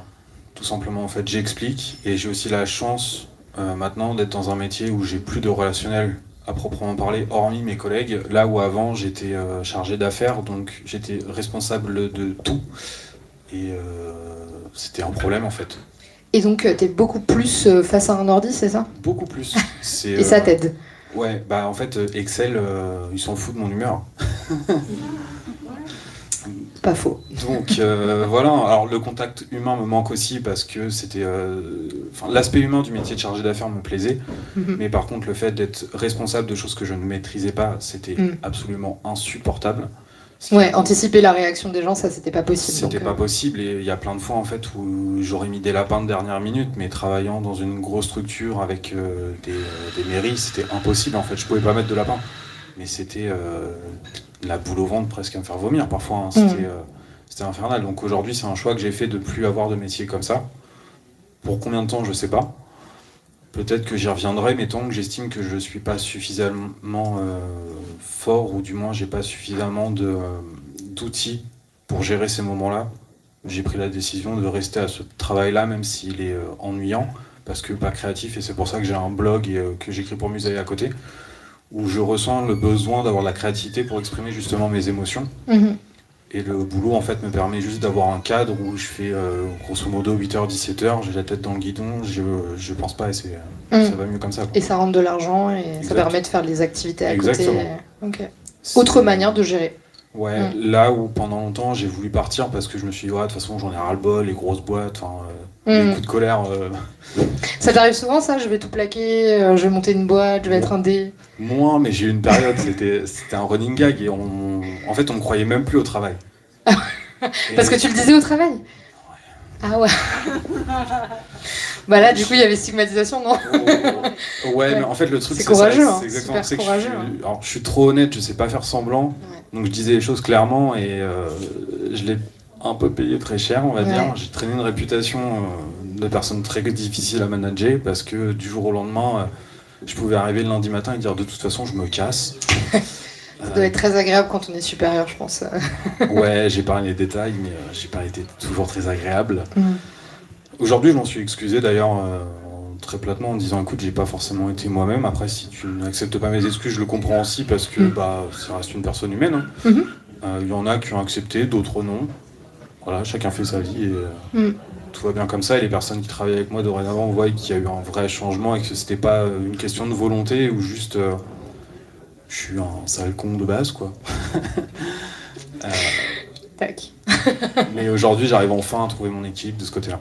tout simplement. En fait, j'explique et j'ai aussi la chance maintenant d'être dans un métier où j'ai plus de relationnel à proprement parler, hormis mes collègues. Là où avant, j'étais chargé d'affaires, donc j'étais responsable de tout. Et c'était un problème en fait. Et donc, t'es beaucoup plus face à un ordi, c'est ça? Beaucoup plus. Et ça t'aide? Ouais, bah en fait, Excel, ils s'en foutent de mon humeur. Pas faux. Donc voilà, alors le contact humain me manque aussi parce que c'était... l'aspect humain du métier de chargé d'affaires me plaisait, mais par contre le fait d'être responsable de choses que je ne maîtrisais pas, c'était absolument insupportable. Ouais, anticiper la réaction des gens, ça c'était pas possible. C'était pas possible et il y a plein de fois en fait où j'aurais mis des lapins de dernière minute, mais travaillant dans une grosse structure avec des mairies, c'était impossible en fait. Je pouvais pas mettre de lapin, mais c'était la boule au ventre presque à me faire vomir parfois. Hein. C'était infernal. Donc aujourd'hui, c'est un choix que j'ai fait de plus avoir de métier comme ça. Pour combien de temps, je sais pas. Peut-être que j'y reviendrai, mais tant que j'estime que je suis pas suffisamment fort, ou du moins j'ai pas suffisamment d'outils pour gérer ces moments-là, j'ai pris la décision de rester à ce travail-là, même s'il est ennuyant, parce que pas créatif, et c'est pour ça que j'ai un blog et que j'écris pour Musaï à côté, où je ressens le besoin d'avoir de la créativité pour exprimer justement mes émotions. Et le boulot, en fait, me permet juste d'avoir un cadre où je fais, grosso modo, 8h, 17h, j'ai la tête dans le guidon, je pense pas, et ça va mieux comme ça. Quoi. Et ça rentre de l'argent, et ça permet de faire des activités à côté. Okay. Autre manière de gérer. Ouais, là où pendant longtemps, j'ai voulu partir parce que je me suis dit, ouais, de toute façon, j'en ai ras-le-bol, les grosses boîtes, les coups de colère... Ça t'arrive souvent, ça? Je vais tout plaquer, je vais monter une boîte, je vais être un dé. Moins, mais j'ai eu une période, c'était un running gag et en fait on me croyait même plus au travail. Parce que tu le disais au travail? Ah ouais. Bah là, du coup, il y avait stigmatisation, non? Ouais, mais en fait le truc c'est courageux, ça, c'est exactement super que courageux. je suis trop honnête, je sais pas faire semblant, donc je disais les choses clairement et je l'ai un peu payé très cher, on va dire. J'ai traîné une réputation de personne très difficile à manager parce que du jour au lendemain, je pouvais arriver le lundi matin et dire de toute façon je me casse. Ça doit être très agréable quand on est supérieur, je pense. Ouais, j'ai pas les détails, mais j'ai pas été toujours très agréable. Aujourd'hui, je m'en suis excusé d'ailleurs très platement en disant écoute, j'ai pas forcément été moi-même. Après, si tu n'acceptes pas mes excuses, je le comprends aussi parce que ça reste une personne humaine. Il y en a qui ont accepté, d'autres non. Voilà, chacun fait sa vie et tout va bien comme ça. Et les personnes qui travaillent avec moi dorénavant voient qu'il y a eu un vrai changement et que c'était pas une question de volonté ou juste je suis un sale con de base, quoi. Tac. Mais aujourd'hui, j'arrive enfin à trouver mon équilibre de ce côté-là.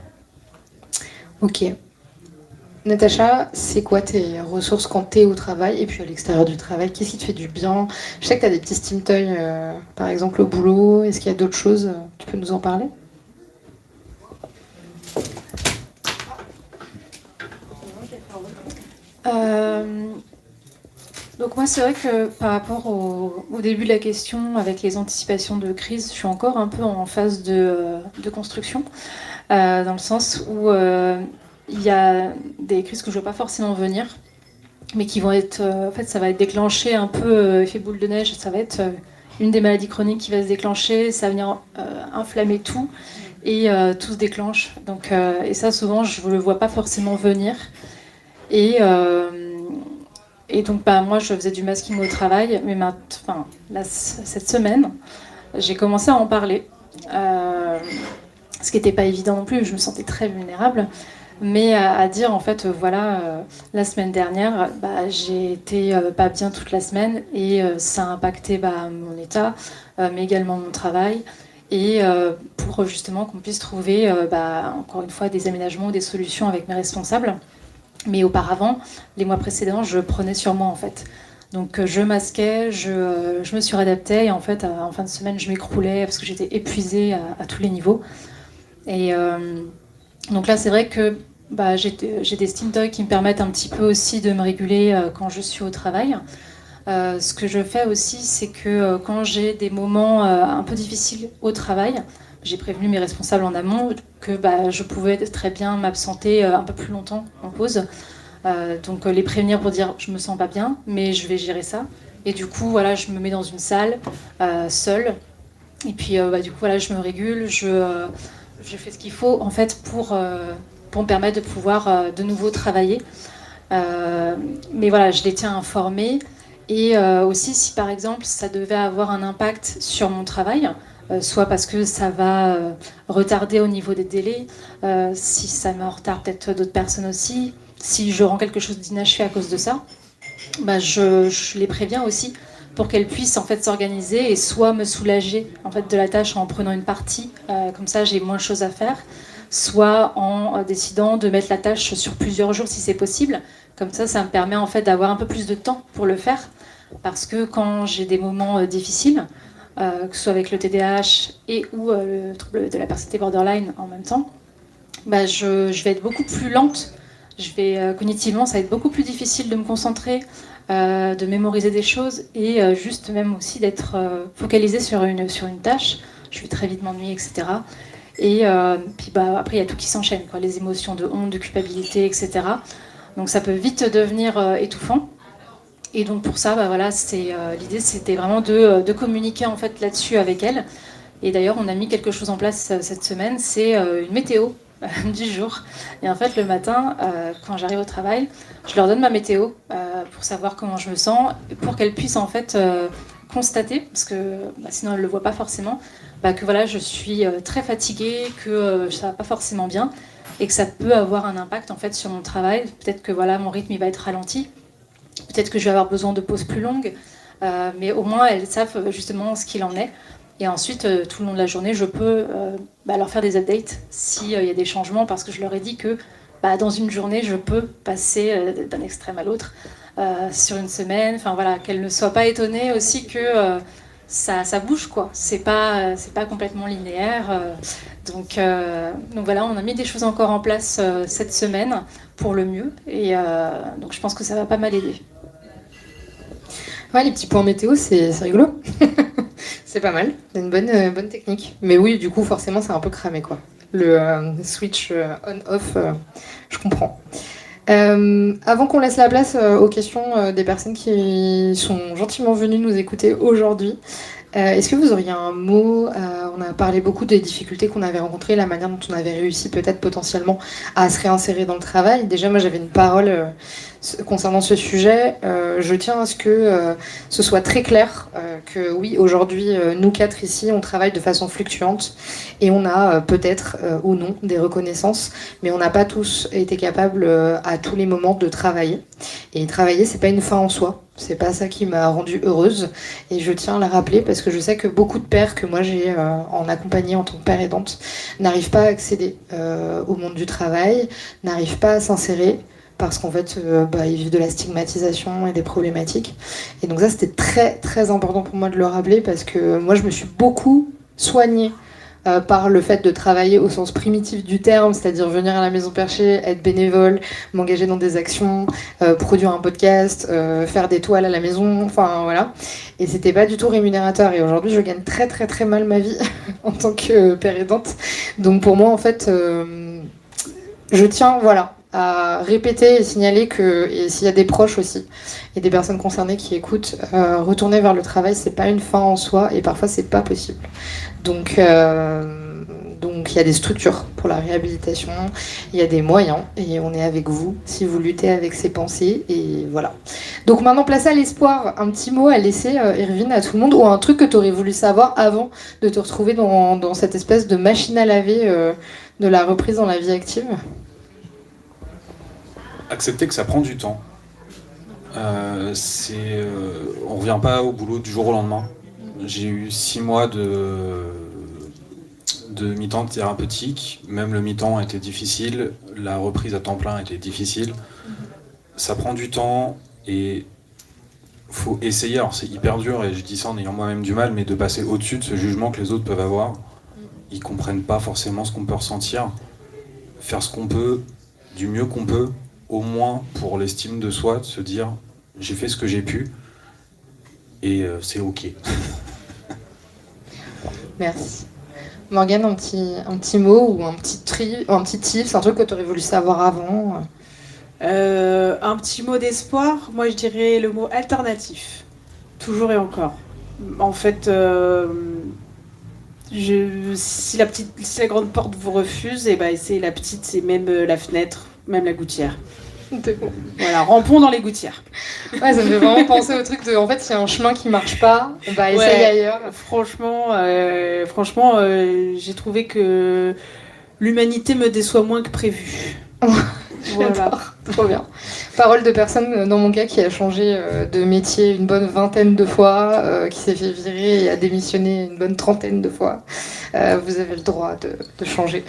Ok. Natacha, c'est quoi tes ressources quand t'es au travail et puis à l'extérieur du travail? Qu'est-ce qui te fait du bien? Je sais que t'as des petits steam toys, par exemple au boulot. Est-ce qu'il y a d'autres choses? Tu peux nous en parler? Donc moi, c'est vrai que par rapport au début de la question, avec les anticipations de crise, je suis encore un peu en phase de construction, dans le sens où il y a des crises que je ne vois pas forcément venir, mais qui vont être... en fait, ça va être déclenché un peu effet boule de neige, ça va être une des maladies chroniques qui va se déclencher, ça va venir inflammer tout, et tout se déclenche. Donc, et ça, souvent, je ne le vois pas forcément venir. Et donc, moi, je faisais du masking au travail, mais cette semaine, j'ai commencé à en parler. Ce qui n'était pas évident non plus, je me sentais très vulnérable. mais à dire en fait, la semaine dernière, j'ai été pas bien toute la semaine et ça a impacté mon état, mais également mon travail. Et pour justement qu'on puisse trouver, encore une fois, des aménagements ou des solutions avec mes responsables. Mais auparavant, les mois précédents, je prenais sur moi en fait. Donc je masquais, je me suradaptais et en fait, en fin de semaine, je m'écroulais parce que j'étais épuisée à tous les niveaux. Et donc là, c'est vrai que j'ai des Steam Toys qui me permettent un petit peu aussi de me réguler quand je suis au travail. Ce que je fais aussi, c'est que quand j'ai des moments un peu difficiles au travail, j'ai prévenu mes responsables en amont que je pouvais très bien m'absenter un peu plus longtemps en pause. Donc les prévenir pour dire je me sens pas bien, mais je vais gérer ça. Et du coup, voilà, je me mets dans une salle seule. Et puis du coup, voilà, je me régule, je fais ce qu'il faut en fait pour me permettre de pouvoir de nouveau travailler. Mais voilà, je les tiens informés. Et aussi, si par exemple, ça devait avoir un impact sur mon travail, soit parce que ça va retarder au niveau des délais, si ça met en retard peut-être d'autres personnes aussi, si je rends quelque chose d'inachevé à cause de ça, je les préviens aussi pour qu'elles puissent en fait s'organiser et soit me soulager en fait de la tâche en prenant une partie, comme ça j'ai moins de choses à faire, soit en décidant de mettre la tâche sur plusieurs jours si c'est possible. Comme ça me permet en fait d'avoir un peu plus de temps pour le faire, parce que quand j'ai des moments difficiles, que ce soit avec le TDAH et ou le trouble de la personnalité borderline en même temps, je vais être beaucoup plus lente. Cognitivement, ça va être beaucoup plus difficile de me concentrer, de mémoriser des choses et juste même aussi d'être focalisée sur une tâche. Je vais très vite m'ennuyer, etc. Et puis après, il y a tout qui s'enchaîne, quoi, les émotions de honte, de culpabilité, etc. Donc ça peut vite devenir étouffant. Et donc pour ça, l'idée, c'était vraiment de communiquer en fait là-dessus avec elles. Et d'ailleurs, on a mis quelque chose en place cette semaine, c'est une météo du jour. Et en fait, le matin, quand j'arrive au travail, je leur donne ma météo pour savoir comment je me sens, pour qu'elles puissent en fait constater, parce que sinon elles ne le voient pas forcément, que voilà, je suis très fatiguée, que ça va pas forcément bien, et que ça peut avoir un impact en fait sur mon travail. Peut-être que voilà, mon rythme il va être ralenti, peut-être que je vais avoir besoin de pauses plus longues, mais au moins elles savent justement ce qu'il en est. Et ensuite, tout le long de la journée, je peux leur faire des updates s'il y a des changements, parce que je leur ai dit que dans une journée, je peux passer d'un extrême à l'autre sur une semaine. Enfin voilà, qu'elles ne soient pas étonnées aussi que ça bouge, quoi. C'est pas complètement linéaire. Donc voilà, on a mis des choses encore en place cette semaine pour le mieux. Et donc je pense que ça va pas mal aider. Ouais, les petits points météo, c'est rigolo. C'est pas mal, c'est une bonne technique. Mais oui, du coup, forcément, c'est un peu cramé, quoi. Le switch on-off, je comprends. Avant qu'on laisse la place aux questions des personnes qui sont gentiment venues nous écouter aujourd'hui, est-ce que vous auriez un mot on a parlé beaucoup des difficultés qu'on avait rencontrées, la manière dont on avait réussi peut-être potentiellement à se réinsérer dans le travail. Déjà, moi, j'avais une parole concernant ce sujet. Je tiens à ce que ce soit très clair que oui, aujourd'hui, nous quatre ici, on travaille de façon fluctuante et on a peut-être ou non des reconnaissances, mais on n'a pas tous été capables à tous les moments de travailler. Et travailler, c'est pas une fin en soi. C'est pas ça qui m'a rendue heureuse et je tiens à la rappeler parce que je sais que beaucoup de pères que moi j'ai en accompagné en tant que père aidante n'arrivent pas à accéder au monde du travail, n'arrivent pas à s'insérer parce qu'en fait ils vivent de la stigmatisation et des problématiques. Et donc ça c'était très très important pour moi de le rappeler parce que moi je me suis beaucoup soignée par le fait de travailler au sens primitif du terme, c'est-à-dire venir à la Maison Perchée, être bénévole, m'engager dans des actions, produire un podcast, faire des toiles à la maison, enfin voilà. Et c'était pas du tout rémunérateur. Et aujourd'hui, je gagne très très très mal ma vie en tant que père aidante. Donc pour moi, en fait, je tiens, voilà, à répéter et signaler que, et s'il y a des proches aussi, et des personnes concernées qui écoutent, retourner vers le travail, c'est pas une fin en soi, et parfois c'est pas possible. Donc il y a des structures pour la réhabilitation, il y a des moyens, et on est avec vous si vous luttez avec ces pensées, et voilà. Donc maintenant, place à l'espoir, un petit mot à laisser, Irvine, à tout le monde, ou un truc que tu aurais voulu savoir avant de te retrouver dans cette espèce de machine à laver de la reprise dans la vie active. accepter que ça prend du temps. On revient pas au boulot du jour au lendemain. J'ai eu 6 mois de mi-temps thérapeutique. Même le mi-temps était difficile. La reprise à temps plein était difficile. Ça prend du temps et faut essayer. Alors c'est hyper dur et je dis ça en ayant moi-même du mal, mais de passer au-dessus de ce jugement que les autres peuvent avoir. Ils comprennent pas forcément ce qu'on peut ressentir. Faire ce qu'on peut, du mieux qu'on peut, au moins pour l'estime de soi, de se dire j'ai fait ce que j'ai pu et c'est ok. Merci. Morgane, un petit mot ou un petit tips, un truc que tu aurais voulu savoir avant Un petit mot d'espoir, moi je dirais le mot alternatif. Toujours et encore. En fait, si la grande porte vous refuse, et ben essayez la petite, c'est même la fenêtre, même la gouttière. Voilà, rampons dans les gouttières. Ouais, ça me fait vraiment penser au truc de, en fait, s'il y a un chemin qui marche pas, bah essaye ailleurs. Franchement, j'ai trouvé que l'humanité me déçoit moins que prévu. J'adore, trop bien. Parole de personne, dans mon cas, qui a changé de métier une bonne 20aine de fois, qui s'est fait virer et a démissionné une bonne 30aine de fois. Vous avez le droit de changer.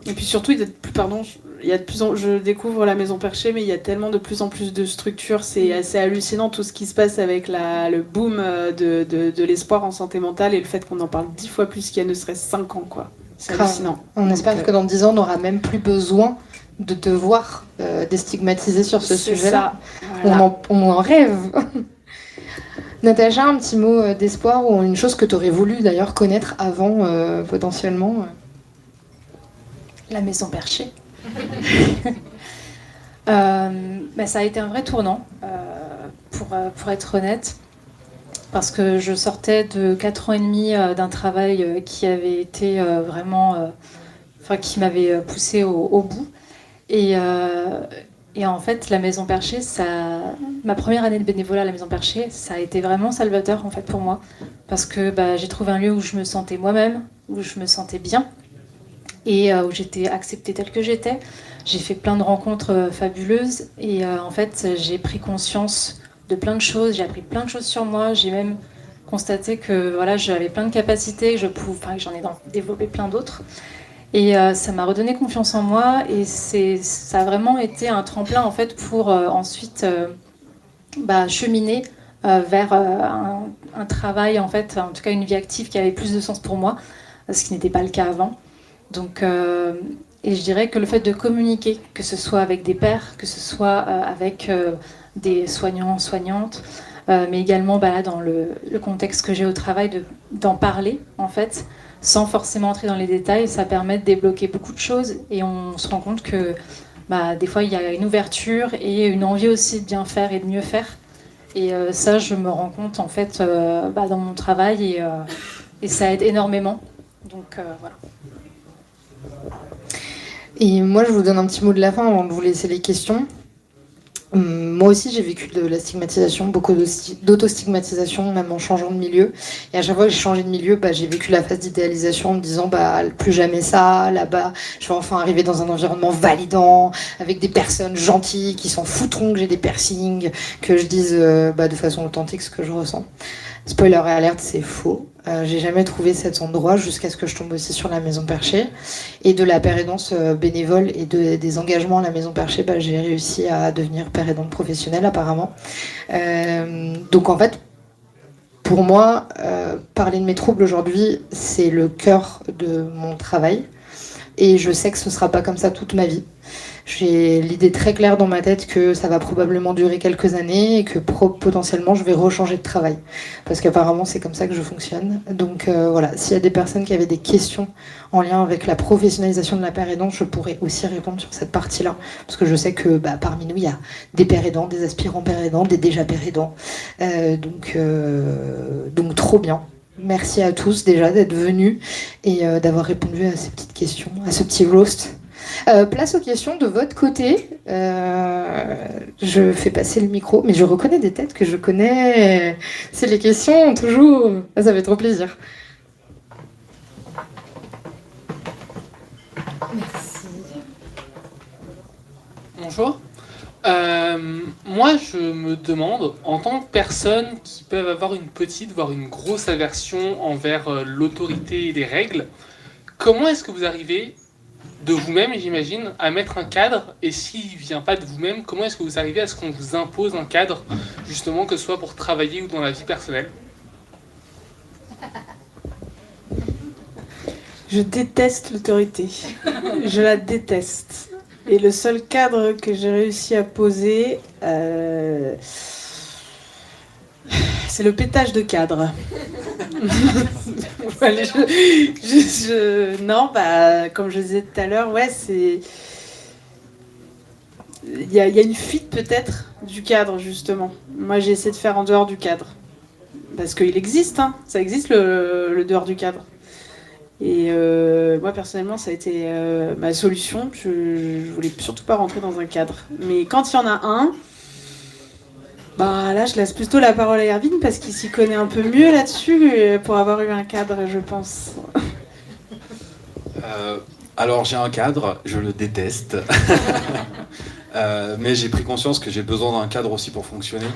Et puis surtout, je découvre la Maison Perchée, mais il y a tellement de plus en plus de structures. C'est assez hallucinant tout ce qui se passe avec le boom de l'espoir en santé mentale et le fait qu'on en parle 10 fois plus qu'il y a ne serait-ce 5 ans, quoi. C'est hallucinant. On espère que dans 10 ans, on n'aura même plus besoin de devoir déstigmatiser sur ce sujet-là. Voilà. On en rêve. Natacha, un petit mot d'espoir ou une chose que tu aurais voulu d'ailleurs connaître avant, potentiellement La Maison Perchée. Ça a été un vrai tournant, pour être honnête, parce que je sortais de 4 ans et demi d'un travail qui avait été vraiment... qui m'avait poussée au bout. Et en fait, la Maison Perchée, ma première année de bénévolat à la Maison Perchée, ça a été vraiment salvateur en fait pour moi, parce que j'ai trouvé un lieu où je me sentais moi-même, où je me sentais bien, et où j'étais acceptée telle que j'étais. J'ai fait plein de rencontres fabuleuses, et en fait, j'ai pris conscience de plein de choses, j'ai appris plein de choses sur moi, j'ai même constaté que voilà, j'avais plein de capacités, que j'en ai développé plein d'autres. Et ça m'a redonné confiance en moi, et ça a vraiment été un tremplin en fait pour ensuite cheminer vers un travail, en fait, en tout cas une vie active qui avait plus de sens pour moi, ce qui n'était pas le cas avant. Donc, et je dirais que le fait de communiquer, que ce soit avec des pairs, que ce soit avec des soignants, soignantes, mais également dans le contexte que j'ai au travail, d'en parler en fait, sans forcément entrer dans les détails, ça permet de débloquer beaucoup de choses, et on se rend compte que des fois il y a une ouverture et une envie aussi de bien faire et de mieux faire. Et ça, je me rends compte en fait dans mon travail, et ça aide énormément. Donc voilà. Et moi, je vous donne un petit mot de la fin avant de vous laisser les questions. Moi aussi, j'ai vécu de la stigmatisation, beaucoup d'auto-stigmatisation, même en changeant de milieu. Et à chaque fois que j'ai changé de milieu, j'ai vécu la phase d'idéalisation en me disant plus jamais ça, là-bas, je vais enfin arriver dans un environnement validant, avec des personnes gentilles qui s'en foutront que j'ai des piercings, que je dise de façon authentique ce que je ressens. Spoiler et alerte, c'est faux. J'ai jamais trouvé cet endroit jusqu'à ce que je tombe aussi sur la Maison Perchée. Et de la père aidance bénévole et des engagements à la Maison Perchée, j'ai réussi à devenir père aidante professionnelle apparemment. Donc en fait, pour moi, parler de mes troubles aujourd'hui, c'est le cœur de mon travail. Et je sais que ce ne sera pas comme ça toute ma vie. J'ai l'idée très claire dans ma tête que ça va probablement durer quelques années et que potentiellement je vais rechanger de travail. Parce qu'apparemment c'est comme ça que je fonctionne. Donc voilà, s'il y a des personnes qui avaient des questions en lien avec la professionnalisation de la père aidante, je pourrais aussi répondre sur cette partie-là. Parce que je sais que parmi nous, il y a des pères aidants, des aspirants pères aidants, des déjà pères aidants. Donc trop bien. Merci à tous déjà d'être venus et d'avoir répondu à ces petites questions, à ce petit roast. Place aux questions de votre côté. Je fais passer le micro, mais je reconnais des têtes que je connais. C'est les questions, toujours. Ça fait trop plaisir. Bonjour. Moi, je me demande, en tant que personne qui peuvent avoir une petite, voire une grosse aversion envers l'autorité et les règles, comment est-ce que vous arrivez de vous-même, j'imagine, à mettre un cadre? Et s'il ne vient pas de vous-même, comment est-ce que vous arrivez à ce qu'on vous impose un cadre, justement, que ce soit pour travailler ou dans la vie personnelle? Je déteste l'autorité. Je la déteste. Et le seul cadre que j'ai réussi à poser, c'est le pétage de cadre. Voilà, non, comme je disais tout à l'heure, ouais, c'est... Il y a une fuite peut-être du cadre, justement. Moi, j'ai essayé de faire en dehors du cadre. Parce qu'il existe, hein. Ça existe le dehors du cadre. Et moi, personnellement, ça a été ma solution. Je voulais surtout pas rentrer dans un cadre. Mais quand il y en a un, là, je laisse plutôt la parole à Erwin parce qu'il s'y connaît un peu mieux là-dessus pour avoir eu un cadre, je pense. Alors, j'ai un cadre, je le déteste. Mais j'ai pris conscience que j'ai besoin d'un cadre aussi pour fonctionner.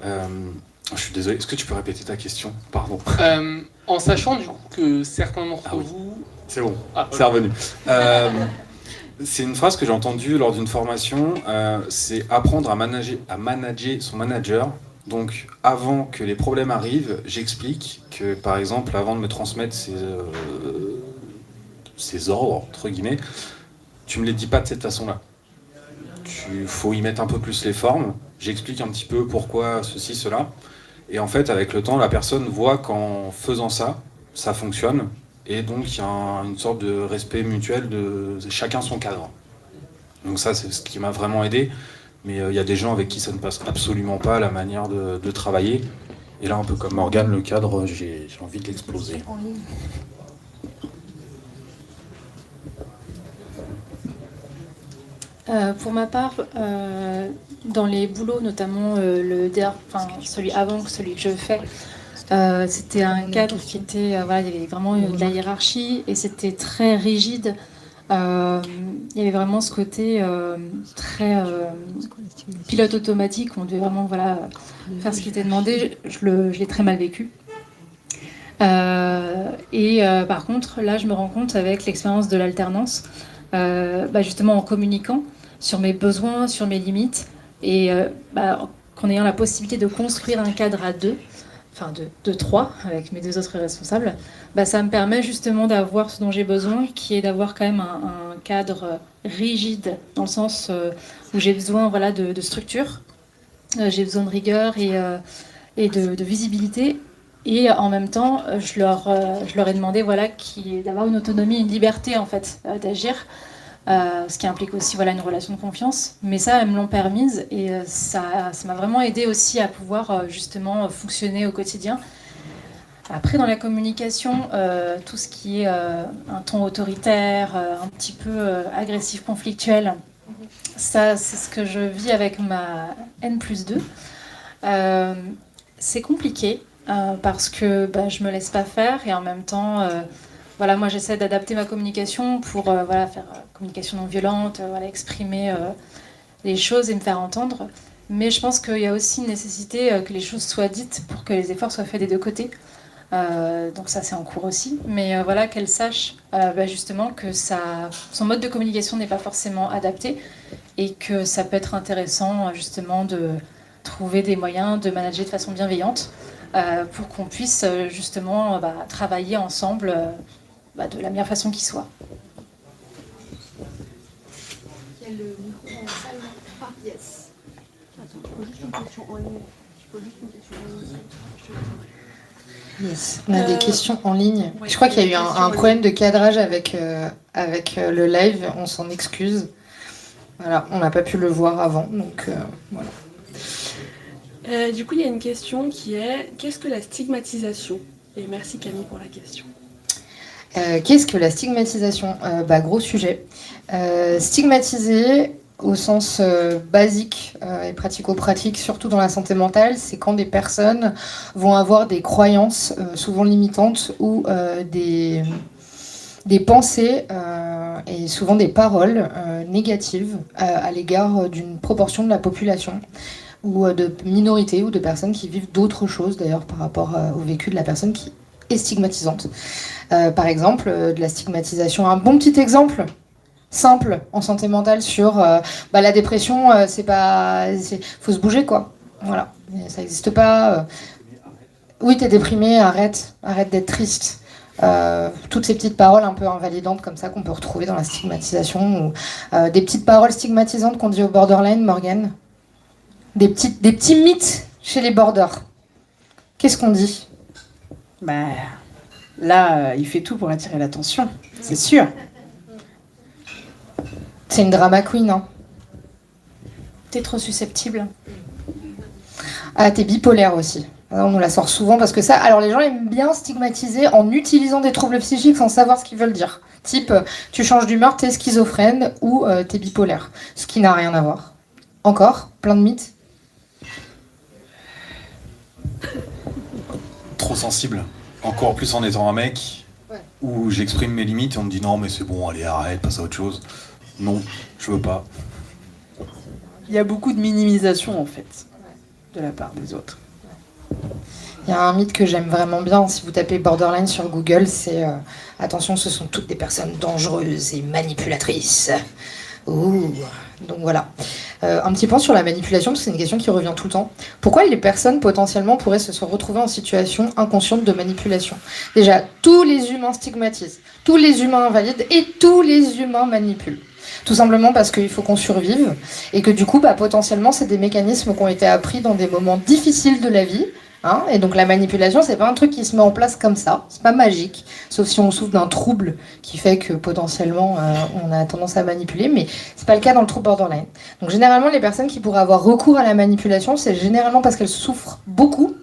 Je suis désolé, est-ce que tu peux répéter ta question? Pardon. En sachant du coup que certains d'entre vous... C'est bon, c'est revenu. C'est une phrase que j'ai entendue lors d'une formation, c'est apprendre à manager son manager. Donc avant que les problèmes arrivent, j'explique que par exemple, avant de me transmettre ces ordres, entre guillemets, tu me les dis pas de cette façon-là. Faut y mettre un peu plus les formes. J'explique un petit peu pourquoi ceci, cela. Et en fait, avec le temps, la personne voit qu'en faisant ça, ça fonctionne. Et donc, il y a une sorte de respect mutuel de chacun son cadre. Donc ça, c'est ce qui m'a vraiment aidé. Mais il y a des gens avec qui ça ne passe absolument pas, la manière de travailler. Et là, un peu comme Morgane, le cadre, j'ai envie de l'exploser. Pour ma part, dans les boulots, notamment celui avant que celui que je fais, c'était un cadre qui était, il y avait vraiment de la hiérarchie et c'était très rigide. Il y avait vraiment ce côté très pilote automatique, on devait vraiment faire ce qui était demandé. Je l'ai très mal vécu. Par contre, là, je me rends compte avec l'expérience de l'alternance, justement en communiquant sur mes besoins, sur mes limites, et qu'en ayant la possibilité de construire un cadre à deux, enfin de trois, avec mes deux autres responsables, ça me permet justement d'avoir ce dont j'ai besoin, qui est d'avoir quand même un cadre rigide, dans le sens où j'ai besoin de structure, j'ai besoin de rigueur et de visibilité. Et en même temps, je leur ai demandé d'avoir une autonomie, une liberté en fait d'agir, ce qui implique aussi une relation de confiance. Mais ça, elles me l'ont permise et ça m'a vraiment aidé aussi à pouvoir justement fonctionner au quotidien. Après, dans la communication, tout ce qui est un ton autoritaire, un petit peu agressif, conflictuel, ça, c'est ce que je vis avec ma N+2. C'est compliqué. Parce que je me laisse pas faire et en même temps moi j'essaie d'adapter ma communication pour faire communication non violente, exprimer les choses et me faire entendre, mais je pense qu'il y a aussi une nécessité que les choses soient dites pour que les efforts soient faits des deux côtés, donc ça c'est en cours aussi, mais qu'elle sache justement que son mode de communication n'est pas forcément adapté et que ça peut être intéressant justement de trouver des moyens de manager de façon bienveillante pour qu'on puisse justement travailler ensemble de la meilleure façon qui soit. Il y a le micro en salle. Ah, yes. Attends, je pose juste une question en ligne. Yes. On a des questions en ligne. Je crois qu'il y a eu un problème de cadrage avec le live, on s'en excuse. Voilà, on n'a pas pu le voir avant, donc voilà. Du coup, il y a une question qui est « Qu'est-ce que la stigmatisation ?» Et merci Camille pour la question. Qu'est-ce que la stigmatisation ? Gros sujet. Stigmatiser, au sens basique et pratico-pratique, surtout dans la santé mentale, c'est quand des personnes vont avoir des croyances souvent limitantes ou des des pensées et souvent des paroles négatives à l'égard d'une proportion de la population ou de minorités ou de personnes qui vivent d'autres choses d'ailleurs par rapport au vécu de la personne qui est stigmatisante. Par exemple, de la stigmatisation. Un bon petit exemple simple en santé mentale sur la dépression, faut se bouger quoi. Voilà, ça n'existe pas. Oui, t'es déprimé, arrête d'être triste. Toutes ces petites paroles un peu invalidantes comme ça qu'on peut retrouver dans la stigmatisation ou des petites paroles stigmatisantes qu'on dit au borderline, Morgane. Des petits mythes chez les borders. Qu'est-ce qu'on dit ? Là, il fait tout pour attirer l'attention, c'est sûr. C'est une drama queen, hein. T'es trop susceptible. Ah, t'es bipolaire aussi. On nous la sort souvent parce que ça... Alors les gens aiment bien stigmatiser en utilisant des troubles psychiques sans savoir ce qu'ils veulent dire. Type, tu changes d'humeur, t'es schizophrène ou t'es bipolaire. Ce qui n'a rien à voir. Encore, plein de mythes. Trop sensible. Encore plus en étant un mec où j'exprime mes limites et on me dit non mais c'est bon, allez arrête, passe à autre chose. Non, je veux pas. Il y a beaucoup de minimisation en fait, de la part des autres. Il y a un mythe que j'aime vraiment bien, si vous tapez borderline sur Google, c'est attention, ce sont toutes des personnes dangereuses et manipulatrices. Ouh. Donc voilà. Un petit point sur la manipulation, parce que c'est une question qui revient tout le temps. Pourquoi les personnes potentiellement pourraient se retrouver en situation inconsciente de manipulation ? Déjà, tous les humains stigmatisent, tous les humains invalident et tous les humains manipulent. Tout simplement parce qu'il faut qu'on survive et que du coup, potentiellement, c'est des mécanismes qui ont été appris dans des moments difficiles de la vie. Hein, et donc la manipulation, c'est pas un truc qui se met en place comme ça, c'est pas magique, sauf si on souffre d'un trouble qui fait que potentiellement on a tendance à manipuler, mais c'est pas le cas dans le trouble borderline. Donc généralement, les personnes qui pourraient avoir recours à la manipulation, c'est généralement parce qu'elles souffrent beaucoup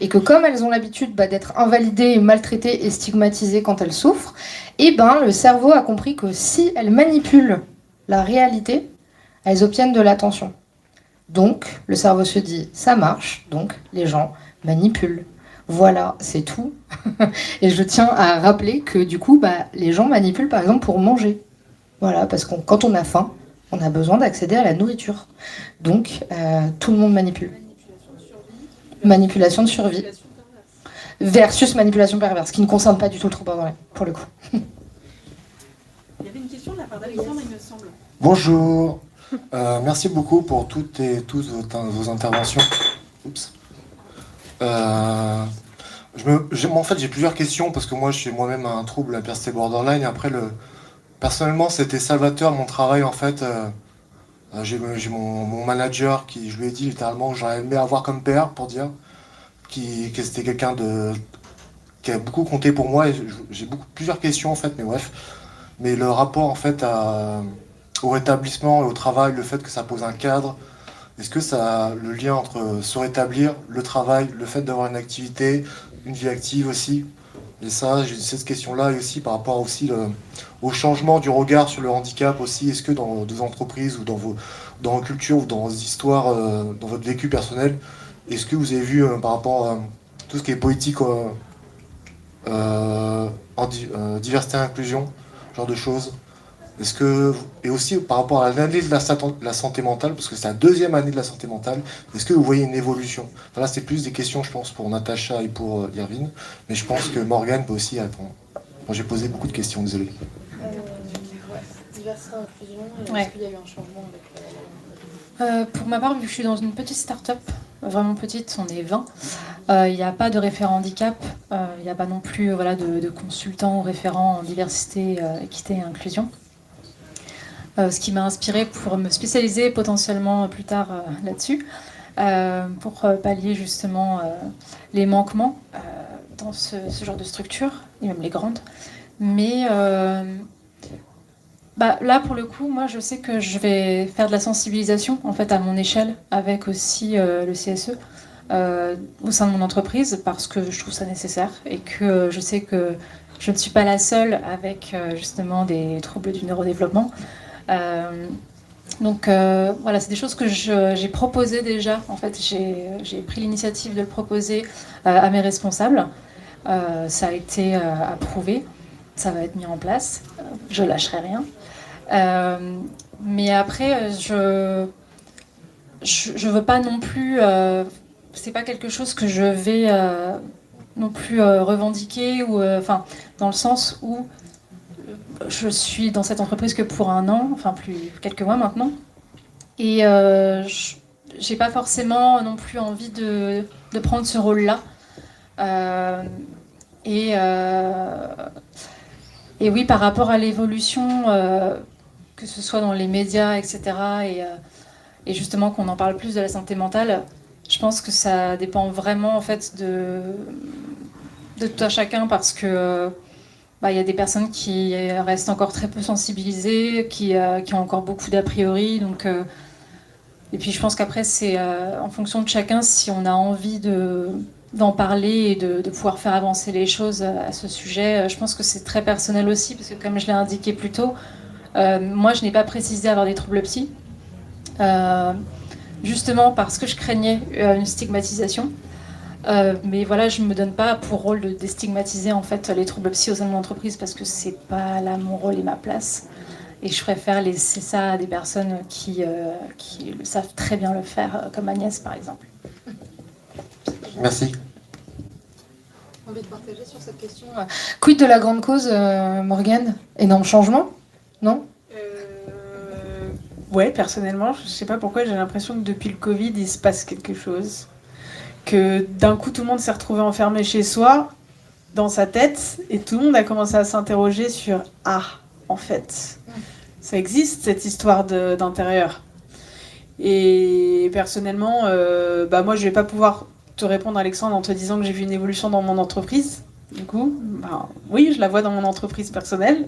et que comme elles ont l'habitude d'être invalidées et maltraitées et stigmatisées quand elles souffrent, le cerveau a compris que si elles manipulent la réalité, elles obtiennent de l'attention. Donc le cerveau se dit ça marche, donc les gens manipulent. Voilà, c'est tout. Et je tiens à rappeler que du coup, les gens manipulent par exemple pour manger. Voilà, parce que quand on a faim, on a besoin d'accéder à la nourriture. Donc, tout le monde manipule. Manipulation de survie. Versus manipulation perverse, qui ne concerne pas du tout le trouble borderline, pour le coup. Il y avait une question de la part d'Alexandre, il me semble. Bonjour. Merci beaucoup pour toutes et tous vos interventions. Oups. En fait, j'ai plusieurs questions parce que moi, je suis moi-même un trouble à personnalité borderline. Et après, personnellement, c'était salvateur mon travail. En fait, j'ai mon manager qui, je lui ai dit littéralement que j'aurais aimé avoir comme père, pour dire, que c'était quelqu'un qui a beaucoup compté pour moi. Et j'ai plusieurs questions en fait, mais bref. Mais le rapport en fait au rétablissement et au travail, le fait que ça pose un cadre, est-ce que ça, le lien entre se rétablir, le travail, le fait d'avoir une activité, une vie active aussi, et ça, j'ai cette question-là, et aussi par rapport aussi au changement du regard sur le handicap aussi, est-ce que dans vos entreprises ou dans vos cultures ou dans vos histoires, dans votre vécu personnel, est-ce que vous avez vu par rapport à tout ce qui est politique diversité et inclusion, ce genre de choses? Est-ce que, et aussi par rapport à l'année de la santé mentale, parce que c'est la deuxième année de la santé mentale, est-ce que vous voyez une évolution? Enfin, là, c'est plus des questions, je pense, pour Natacha et pour Irvine, mais je pense que Morgane peut aussi répondre. Moi, j'ai posé beaucoup de questions, désolé. Diversité et inclusion, est-ce qu'il y a eu un changement avec Pour ma part, vu que je suis dans une petite start-up, vraiment petite, on est 20, il n'y a pas de référent handicap, il n'y a pas non plus de consultants ou référents en diversité, équité et inclusion. Ce qui m'a inspirée pour me spécialiser potentiellement plus tard là-dessus, pour pallier justement les manquements dans ce genre de structure, et même les grandes. Mais là, pour le coup, moi, je sais que je vais faire de la sensibilisation en fait à mon échelle, avec aussi le CSE au sein de mon entreprise, parce que je trouve ça nécessaire et que je sais que je ne suis pas la seule avec justement des troubles du neurodéveloppement. Donc c'est des choses que j'ai proposées déjà. En fait, j'ai pris l'initiative de le proposer à mes responsables. Ça a été approuvé. ça va être mis en place. Je lâcherai rien. Mais après, je veux pas non plus. C'est pas quelque chose que je vais non plus revendiquer ou dans le sens où je suis dans cette entreprise que pour un an, enfin plus quelques mois maintenant, et j'ai pas forcément non plus envie de prendre ce rôle-là. Et oui, par rapport à l'évolution, que ce soit dans les médias, etc., et justement qu'on en parle plus de la santé mentale, je pense que ça dépend vraiment en fait de tout à chacun, parce que y a des personnes qui restent encore très peu sensibilisées, qui ont encore beaucoup d'a priori. Donc, et puis je pense qu'après, c'est en fonction de chacun si on a envie d'en parler et de pouvoir faire avancer les choses à ce sujet. Je pense que c'est très personnel aussi, parce que comme je l'ai indiqué plus tôt, moi je n'ai pas précisé avoir des troubles psy, justement parce que je craignais une stigmatisation. Mais voilà, je ne me donne pas pour rôle de déstigmatiser en fait les troubles psy au sein de mon entreprise, parce que c'est pas là mon rôle et ma place. Et je préfère laisser ça à des personnes qui savent très bien le faire, comme Agnès par exemple. Merci. Envie de partager sur cette question. Quid de la grande cause, Morgane? Énorme changement? Non? Ouais, personnellement, je sais pas pourquoi, j'ai l'impression que depuis le Covid, il se passe quelque chose. Que d'un coup, tout le monde s'est retrouvé enfermé chez soi, dans sa tête, et tout le monde a commencé à s'interroger sur « Ah, en fait, ça existe cette histoire d'intérieur ». Et personnellement, moi, je vais pas pouvoir te répondre, Alexandre, en te disant que j'ai vu une évolution dans mon entreprise. Du coup, oui, je la vois dans mon entreprise personnelle.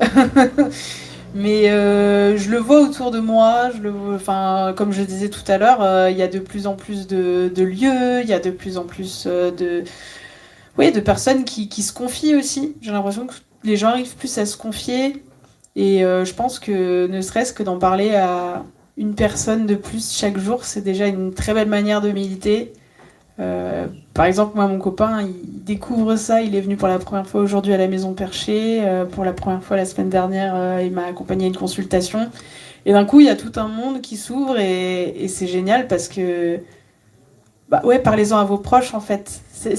Mais je le vois autour de moi, comme je disais tout à l'heure, il y a de plus en plus de lieux, il y a de plus en plus de personnes qui se confient aussi. J'ai l'impression que les gens arrivent plus à se confier, et je pense que ne serait-ce que d'en parler à une personne de plus chaque jour, c'est déjà une très belle manière de militer. Par exemple, moi, mon copain, il découvre ça. Il est venu pour la première fois aujourd'hui à la Maison Perchée. Pour la première fois la semaine dernière, il m'a accompagné à une consultation. Et d'un coup, il y a tout un monde qui s'ouvre, et c'est génial parce que, parlez-en à vos proches en fait. Ça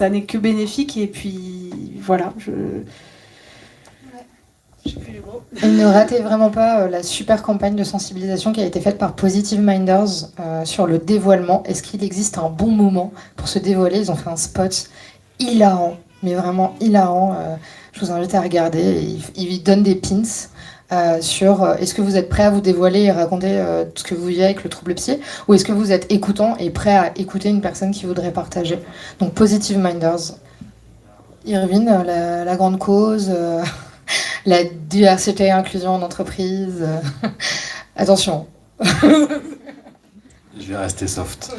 n'est que bénéfique. Et puis voilà, j'ai plus les mots. Et ne ratez vraiment pas la super campagne de sensibilisation qui a été faite par Positive Minders sur le dévoilement. Est-ce qu'il existe un bon moment pour se dévoiler? Ils ont fait un spot hilarant, mais vraiment hilarant. Je vous invite à regarder. Ils donnent des pins sur est-ce que vous êtes prêt à vous dévoiler et raconter ce que vous vivez avec le trouble psy, ou est-ce que vous êtes écoutant et prêt à écouter une personne qui voudrait partager. Donc Positive Minders. Irvine, la grande cause... la diversité et inclusion en entreprise. Attention. Je vais rester soft.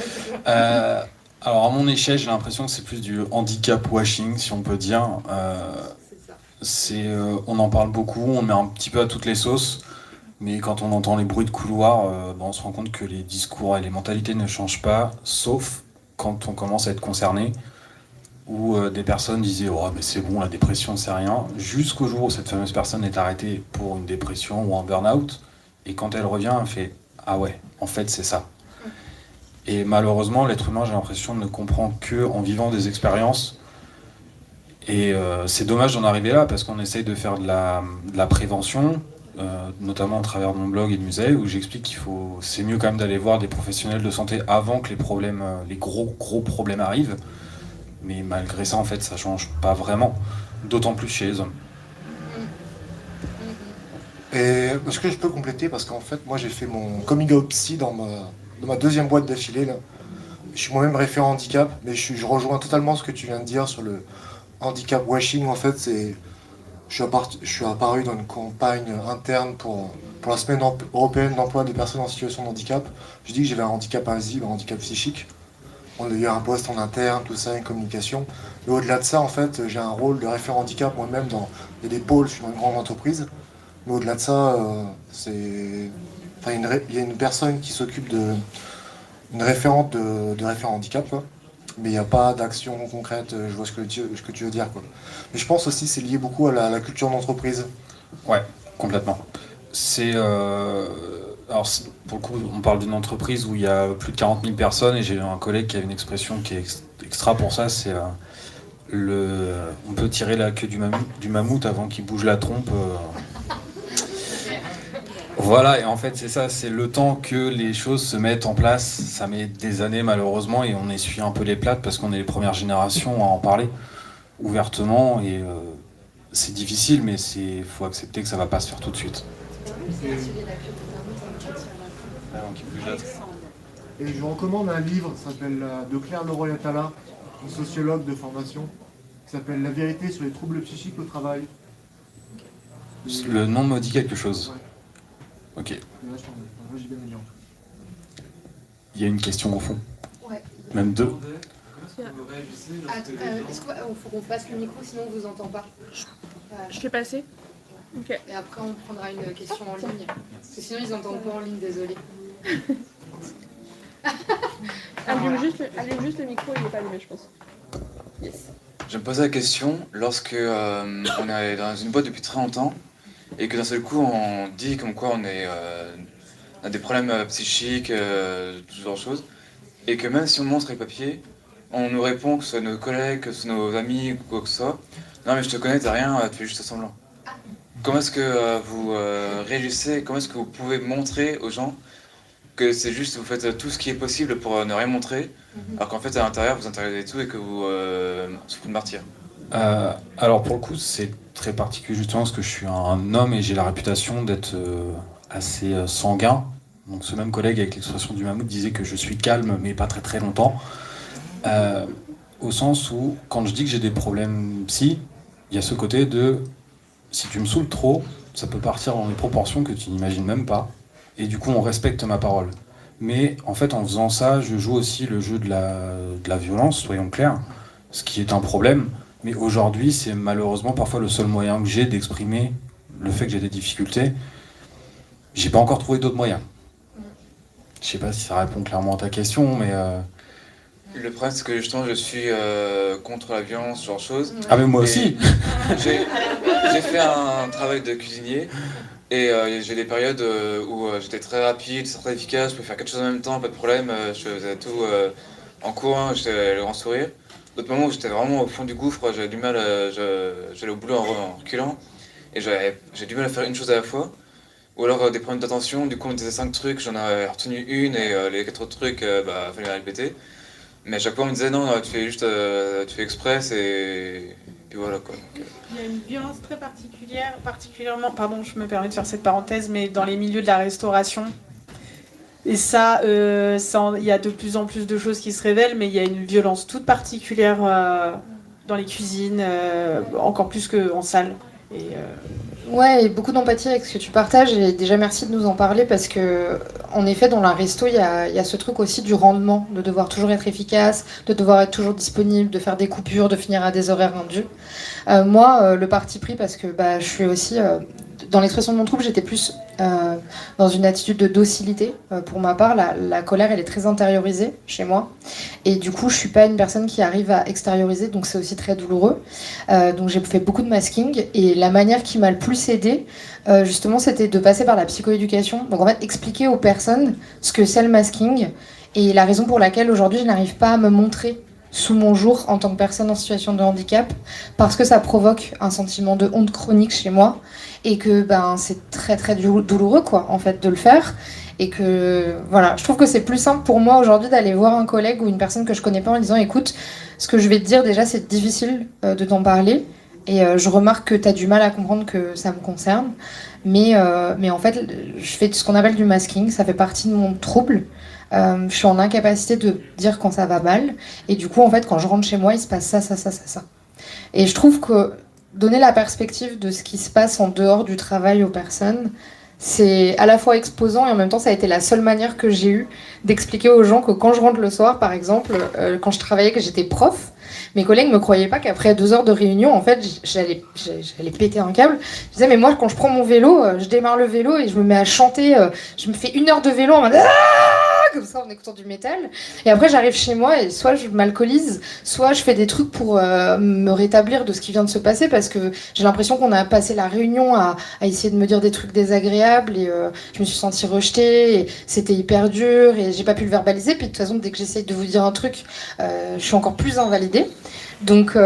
Alors, à mon échelle, j'ai l'impression que c'est plus du handicap washing, si on peut dire. On en parle beaucoup, on met un petit peu à toutes les sauces, mais quand on entend les bruits de couloir, on se rend compte que les discours et les mentalités ne changent pas, sauf quand on commence à être concerné, où des personnes disaient « Oh, mais c'est bon, la dépression, c'est rien », jusqu'au jour où cette fameuse personne est arrêtée pour une dépression ou un burn-out, et quand elle revient, elle fait « Ah ouais, en fait, c'est ça ». Et malheureusement, l'être humain, j'ai l'impression, ne comprend qu'en vivant des expériences. Et c'est dommage d'en arriver là, parce qu'on essaye de faire de la prévention, notamment à travers mon blog et de musée, où j'explique c'est mieux quand même d'aller voir des professionnels de santé avant que les gros problèmes arrivent. Mais malgré ça, en fait, ça change pas vraiment, d'autant plus chez les hommes. Et est-ce que je peux compléter, parce qu'en fait, moi j'ai fait mon coming out psy dans ma deuxième boîte d'affilée là. Je suis moi-même référent handicap, mais je rejoins totalement ce que tu viens de dire sur le handicap washing. En fait, je suis apparu dans une campagne interne pour la semaine européenne d'emploi des personnes en situation de handicap. Je dis que j'avais un handicap invisible, un handicap psychique. On a eu un poste en interne, tout ça, une communication. Mais au-delà de ça, en fait, j'ai un rôle de référent handicap moi-même il y a des pôles, je suis dans une grande entreprise. Mais au-delà de ça, il y a une personne qui s'occupe une référente de référent handicap, quoi. mais il n'y a pas d'action concrète. Je vois ce que tu veux dire, quoi. Mais je pense aussi que c'est lié beaucoup à la culture d'entreprise. Ouais, complètement. Alors, pour le coup, on parle d'une entreprise où il y a plus de 40 000 personnes et j'ai un collègue qui a une expression qui est extra pour ça, c'est on peut tirer la queue du mammouth avant qu'il bouge la trompe. Voilà, et en fait c'est ça, c'est le temps que les choses se mettent en place, ça met des années malheureusement et on essuie un peu les plates parce qu'on est les premières générations à en parler ouvertement et c'est difficile mais faut accepter que ça va pas se faire tout de suite. Et je recommande un livre, ça s'appelle de Claire Leroy-Atala, une sociologue de formation, qui s'appelle La vérité sur les troubles psychiques au travail. Le nom me dit quelque chose. Ouais. Ok. Moi, j'ai bien aimé, en tout cas. Il y a une question au fond. Ouais. Même deux. Est-ce qu'il faut qu'on passe le micro, sinon on vous entend pas? Je fais passer. Ok. Et après, on prendra une question en ligne. Parce que sinon, ils n'entendent pas en ligne, désolé. Allume juste le micro, il n'est pas allumé, je pense. Yes. Je me posais la question, lorsque on est dans une boîte depuis très longtemps, et que d'un seul coup on dit comme quoi on a des problèmes psychiques, tout ce genre de choses, et que même si on montre les papiers, on nous répond, que ce soit nos collègues, que ce soit nos amis, ou quoi que ce soit, non mais je te connais, t'as rien, tu fais juste semblant. Comment est-ce que vous réagissez, comment est-ce que vous pouvez montrer aux gens que c'est juste, vous faites tout ce qui est possible pour ne rien montrer, alors qu'en fait à l'intérieur vous intéressez tout et que vous souffrez de martyr? Alors pour le coup c'est très particulier justement parce que je suis un homme et j'ai la réputation d'être assez sanguin. Donc ce même collègue avec l'expression du mammouth disait que je suis calme mais pas très très longtemps. Au sens où quand je dis que j'ai des problèmes psy, il y a ce côté de si tu me saoules trop, ça peut partir dans des proportions que tu n'imagines même pas. Et du coup on respecte ma parole. Mais en fait en faisant ça, je joue aussi le jeu de la violence, soyons clairs, ce qui est un problème. Mais aujourd'hui, c'est malheureusement parfois le seul moyen que j'ai d'exprimer le fait que j'ai des difficultés. J'ai pas encore trouvé d'autres moyens. Je sais pas si ça répond clairement à ta question, mais... Le problème c'est que justement je suis contre la violence, ce genre de choses. Ah mais moi aussi. J'ai fait un travail de cuisinier et j'ai des périodes où j'étais très rapide, très efficace, je pouvais faire quelque chose en même temps, pas de problème, je faisais tout en courant, j'étais le grand sourire. D'autres moments où j'étais vraiment au fond du gouffre, j'avais du mal, j'allais au boulot en reculant et j'ai du mal à faire une chose à la fois. Ou alors des problèmes d'attention, du coup on me disait 5 trucs, j'en avais retenu une et les 4 autres trucs, fallait les répéter. Mais à chaque fois on me disait non, tu fais juste, tu fais express et puis voilà quoi. Donc, Il y a une violence très particulièrement, pardon, je me permets de faire cette parenthèse, mais dans les milieux de la restauration. Et ça, il y a de plus en plus de choses qui se révèlent, mais il y a une violence toute particulière dans les cuisines, encore plus qu'en salle. Ouais, et beaucoup d'empathie avec ce que tu partages, et déjà merci de nous en parler parce que, en effet, dans la resto, il y a ce truc aussi du rendement, de devoir toujours être efficace, de devoir être toujours disponible, de faire des coupures, de finir à des horaires indus. Moi, le parti pris, parce que je suis aussi, dans l'expression de mon trouble, j'étais plus dans une attitude de docilité. Pour ma part, la colère, elle est très intériorisée chez moi. Et du coup, je suis pas une personne qui arrive à extérioriser, donc c'est aussi très douloureux. Donc j'ai fait beaucoup de masking. Et la manière qui m'a le plus aidée, justement, c'était de passer par la psychoéducation. Donc en fait, expliquer aux personnes ce que c'est le masking et la raison pour laquelle aujourd'hui je n'arrive pas à me montrer sous mon jour en tant que personne en situation de handicap, parce que ça provoque un sentiment de honte chronique chez moi et que c'est très très douloureux quoi en fait de le faire. Et que voilà, je trouve que c'est plus simple pour moi aujourd'hui d'aller voir un collègue ou une personne que je connais pas en lui disant écoute, ce que je vais te dire déjà c'est difficile de t'en parler et je remarque que tu as du mal à comprendre que ça me concerne, mais en fait je fais ce qu'on appelle du masking, ça fait partie de mon trouble. Je suis en incapacité de dire quand ça va mal et du coup en fait quand je rentre chez moi il se passe ça. Et je trouve que donner la perspective de ce qui se passe en dehors du travail aux personnes, c'est à la fois exposant et en même temps ça a été la seule manière que j'ai eue d'expliquer aux gens que quand je rentre le soir par exemple, quand je travaillais, que j'étais prof, mes collègues me croyaient pas qu'après 2 heures de réunion en fait j'allais péter un câble. Je disais mais moi quand je prends mon vélo, je démarre le vélo et je me mets à chanter, je me fais 1 heure de vélo en mode comme ça en écoutant du métal. Et après, j'arrive chez moi et soit je m'alcoolise, soit je fais des trucs pour me rétablir de ce qui vient de se passer parce que j'ai l'impression qu'on a passé la réunion à essayer de me dire des trucs désagréables et je me suis sentie rejetée et c'était hyper dur et j'ai pas pu le verbaliser. Puis de toute façon, dès que j'essaye de vous dire un truc, je suis encore plus invalidée. Donc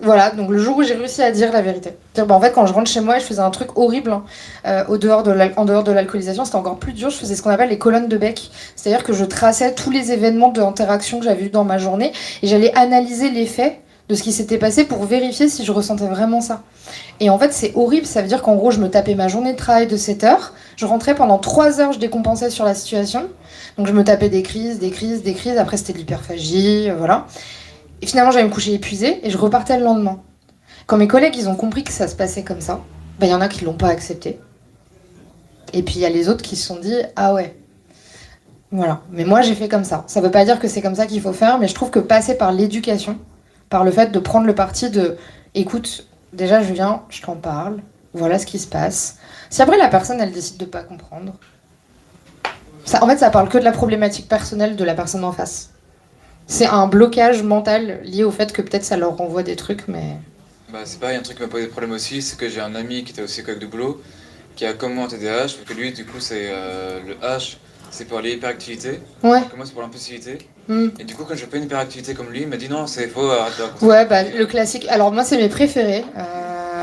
voilà, donc le jour où j'ai réussi à dire la vérité. C'est-à-dire, en fait, quand je rentre chez moi, je faisais un truc horrible en dehors de l'alcoolisation, c'était encore plus dur. Je faisais ce qu'on appelle les colonnes de Beck. C'est-à-dire que je traçais tous les événements d'interaction que j'avais eu dans ma journée et j'allais analyser les faits de ce qui s'était passé pour vérifier si je ressentais vraiment ça. Et en fait, c'est horrible. Ça veut dire qu'en gros, je me tapais ma journée de travail de 7 heures. Je rentrais pendant 3 heures, je décompensais sur la situation. Donc je me tapais des crises. Après, c'était de l'hyperphagie, voilà. Et finalement, j'allais me coucher épuisée et je repartais le lendemain. Quand mes collègues, ils ont compris que ça se passait comme ça, il y en a qui l'ont pas accepté. Et puis, il y a les autres qui se sont dit « Ah ouais, voilà. » Mais moi, j'ai fait comme ça. Ça veut pas dire que c'est comme ça qu'il faut faire, mais je trouve que passer par l'éducation, par le fait de prendre le parti de « Écoute, déjà, je viens, je t'en parle, voilà ce qui se passe. » Si après, la personne, elle décide de pas comprendre, ça, en fait, ça parle que de la problématique personnelle de la personne en face. C'est un blocage mental lié au fait que peut-être ça leur renvoie des trucs, mais... Bah, c'est pareil, un truc qui m'a posé des problèmes aussi, c'est que j'ai un ami qui était aussi collègue de boulot, qui a comme moi un TDAH, sauf que lui, du coup, c'est le H, c'est pour l'hyperactivité, Ouais. que moi, c'est pour l'impulsivité. Mm. Et du coup, quand je fais une hyperactivité comme lui, il m'a dit non, c'est faux, arrête de raconter. Ouais, bah, le classique. Alors, moi, c'est mes préférés.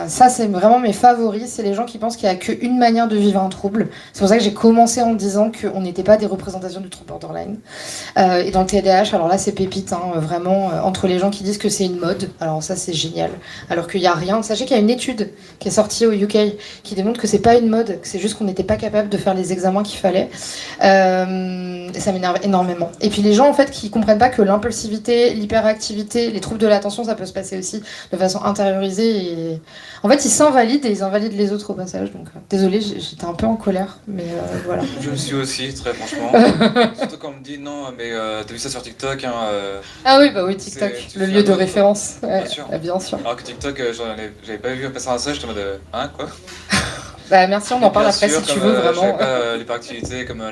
Ça, c'est vraiment mes favoris. C'est les gens qui pensent qu'il n'y a qu'une manière de vivre un trouble. C'est pour ça que j'ai commencé en disant qu'on n'était pas des représentations du trouble borderline. Et dans le TDAH, alors là, c'est pépite, hein, vraiment, entre les gens qui disent que c'est une mode. Alors ça, c'est génial. Alors qu'il n'y a rien. Sachez qu'il y a une étude qui est sortie au UK qui démontre que c'est pas une mode, que c'est juste qu'on n'était pas capable de faire les examens qu'il fallait. Et ça m'énerve énormément. Et puis les gens, en fait, qui comprennent pas que l'impulsivité, l'hyperactivité, les troubles de l'attention, ça peut se passer aussi de façon intériorisée. Et... En fait, ils s'invalident et ils invalident les autres au passage. Donc, désolée, j'étais un peu en colère, mais voilà. Je me suis aussi, très franchement. Surtout quand on me dit non, mais t'as vu ça sur TikTok, hein, Ah oui, bah oui, TikTok, le lieu de référence. Ouais, bien sûr. bien sûr. Alors que TikTok, j'avais pas vu passer un message, j'étais en mode hein, quoi. Bah merci, on en parle Bien après sûr, si tu comme, veux, vraiment. j'avais pas l'hyperactivité comme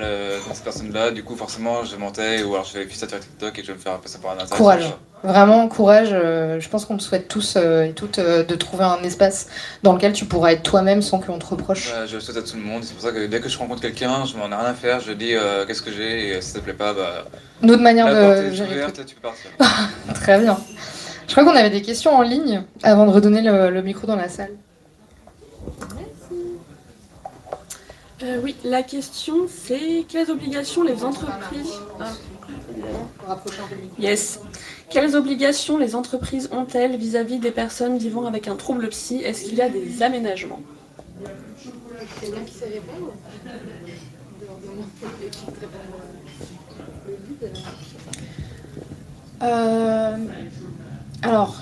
cette personne-là, du coup, forcément, je mentais, ou alors je fais plus ça sur TikTok et je vais me faire passer pour un intéressant. Courage. Vraiment, courage. Je pense qu'on te souhaite tous et toutes de trouver un espace dans lequel tu pourras être toi-même sans qu'on te reproche. Je le souhaite à tout le monde, c'est pour ça que dès que je rencontre quelqu'un, je m'en ai rien à faire, je dis qu'est-ce que j'ai, et si ça te plaît pas, bah. Une autre manière la porte de est gérer. ouverte, tu peux partir. Très bien. Je crois qu'on avait des questions en ligne avant de redonner le micro dans la salle. Oui, la question c'est quelles obligations les entreprises... Yes. Quelles obligations les entreprises ont-elles vis-à-vis des personnes vivant avec un trouble psy? Est-ce qu'il y a des aménagements? Quelqu'un qui sait répondre? Alors,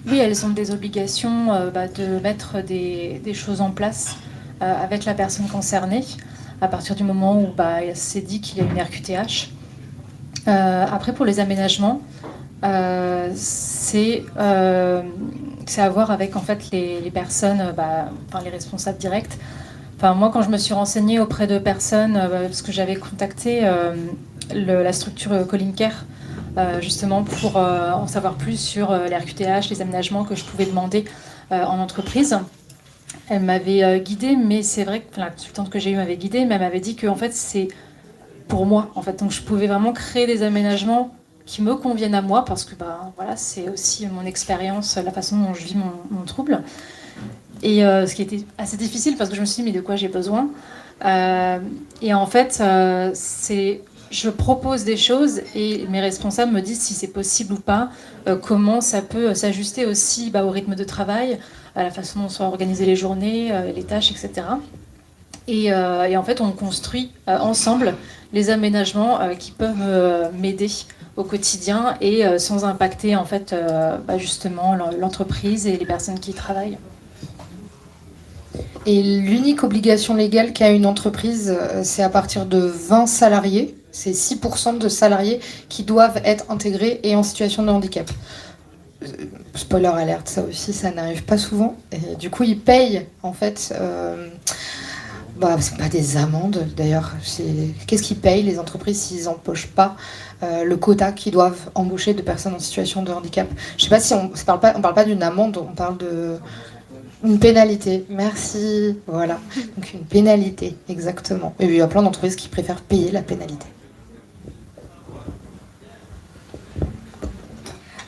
oui, elles ont des obligations de mettre des choses en place avec la personne concernée à partir du moment où c'est dit qu'il y a une RQTH. Après, pour les aménagements, c'est à voir avec en fait les personnes, les responsables directs. Enfin, moi, quand je me suis renseignée auprès de personnes, parce que j'avais contacté la structure Colin Care, justement pour en savoir plus sur les RQTH, les aménagements que je pouvais demander en entreprise. Elle m'avait guidée, mais c'est vrai que la consultante que j'ai eue m'avait guidée, mais elle m'avait dit que en fait, c'est pour moi. En fait. Donc je pouvais vraiment créer des aménagements qui me conviennent à moi, parce que voilà, c'est aussi mon expérience, la façon dont je vis mon trouble. Et ce qui était assez difficile, parce que je me suis dit, mais de quoi j'ai besoin? Et en fait, je propose des choses et mes responsables me disent si c'est possible ou pas, comment ça peut s'ajuster aussi au rythme de travail, à la façon dont sont organisées les journées, les tâches, etc. Et en fait, on construit ensemble les aménagements qui peuvent m'aider au quotidien et sans impacter en fait, justement l'entreprise et les personnes qui y travaillent. Et l'unique obligation légale qu'a une entreprise, c'est à partir de 20 salariés. C'est 6% de salariés qui doivent être intégrés et en situation de handicap. Spoiler alerte, ça aussi, ça n'arrive pas souvent. Et du coup, ils payent, en fait, Bah, c'est pas des amendes d'ailleurs. Qu'est-ce qu'ils payent les entreprises s'ils n'empochent pas le quota qu'ils doivent embaucher de personnes en situation de handicap? Je sais pas si on parle pas d'une amende, on parle de une pénalité. Merci. Voilà. Donc une pénalité, exactement. Et il y a plein d'entreprises qui préfèrent payer la pénalité.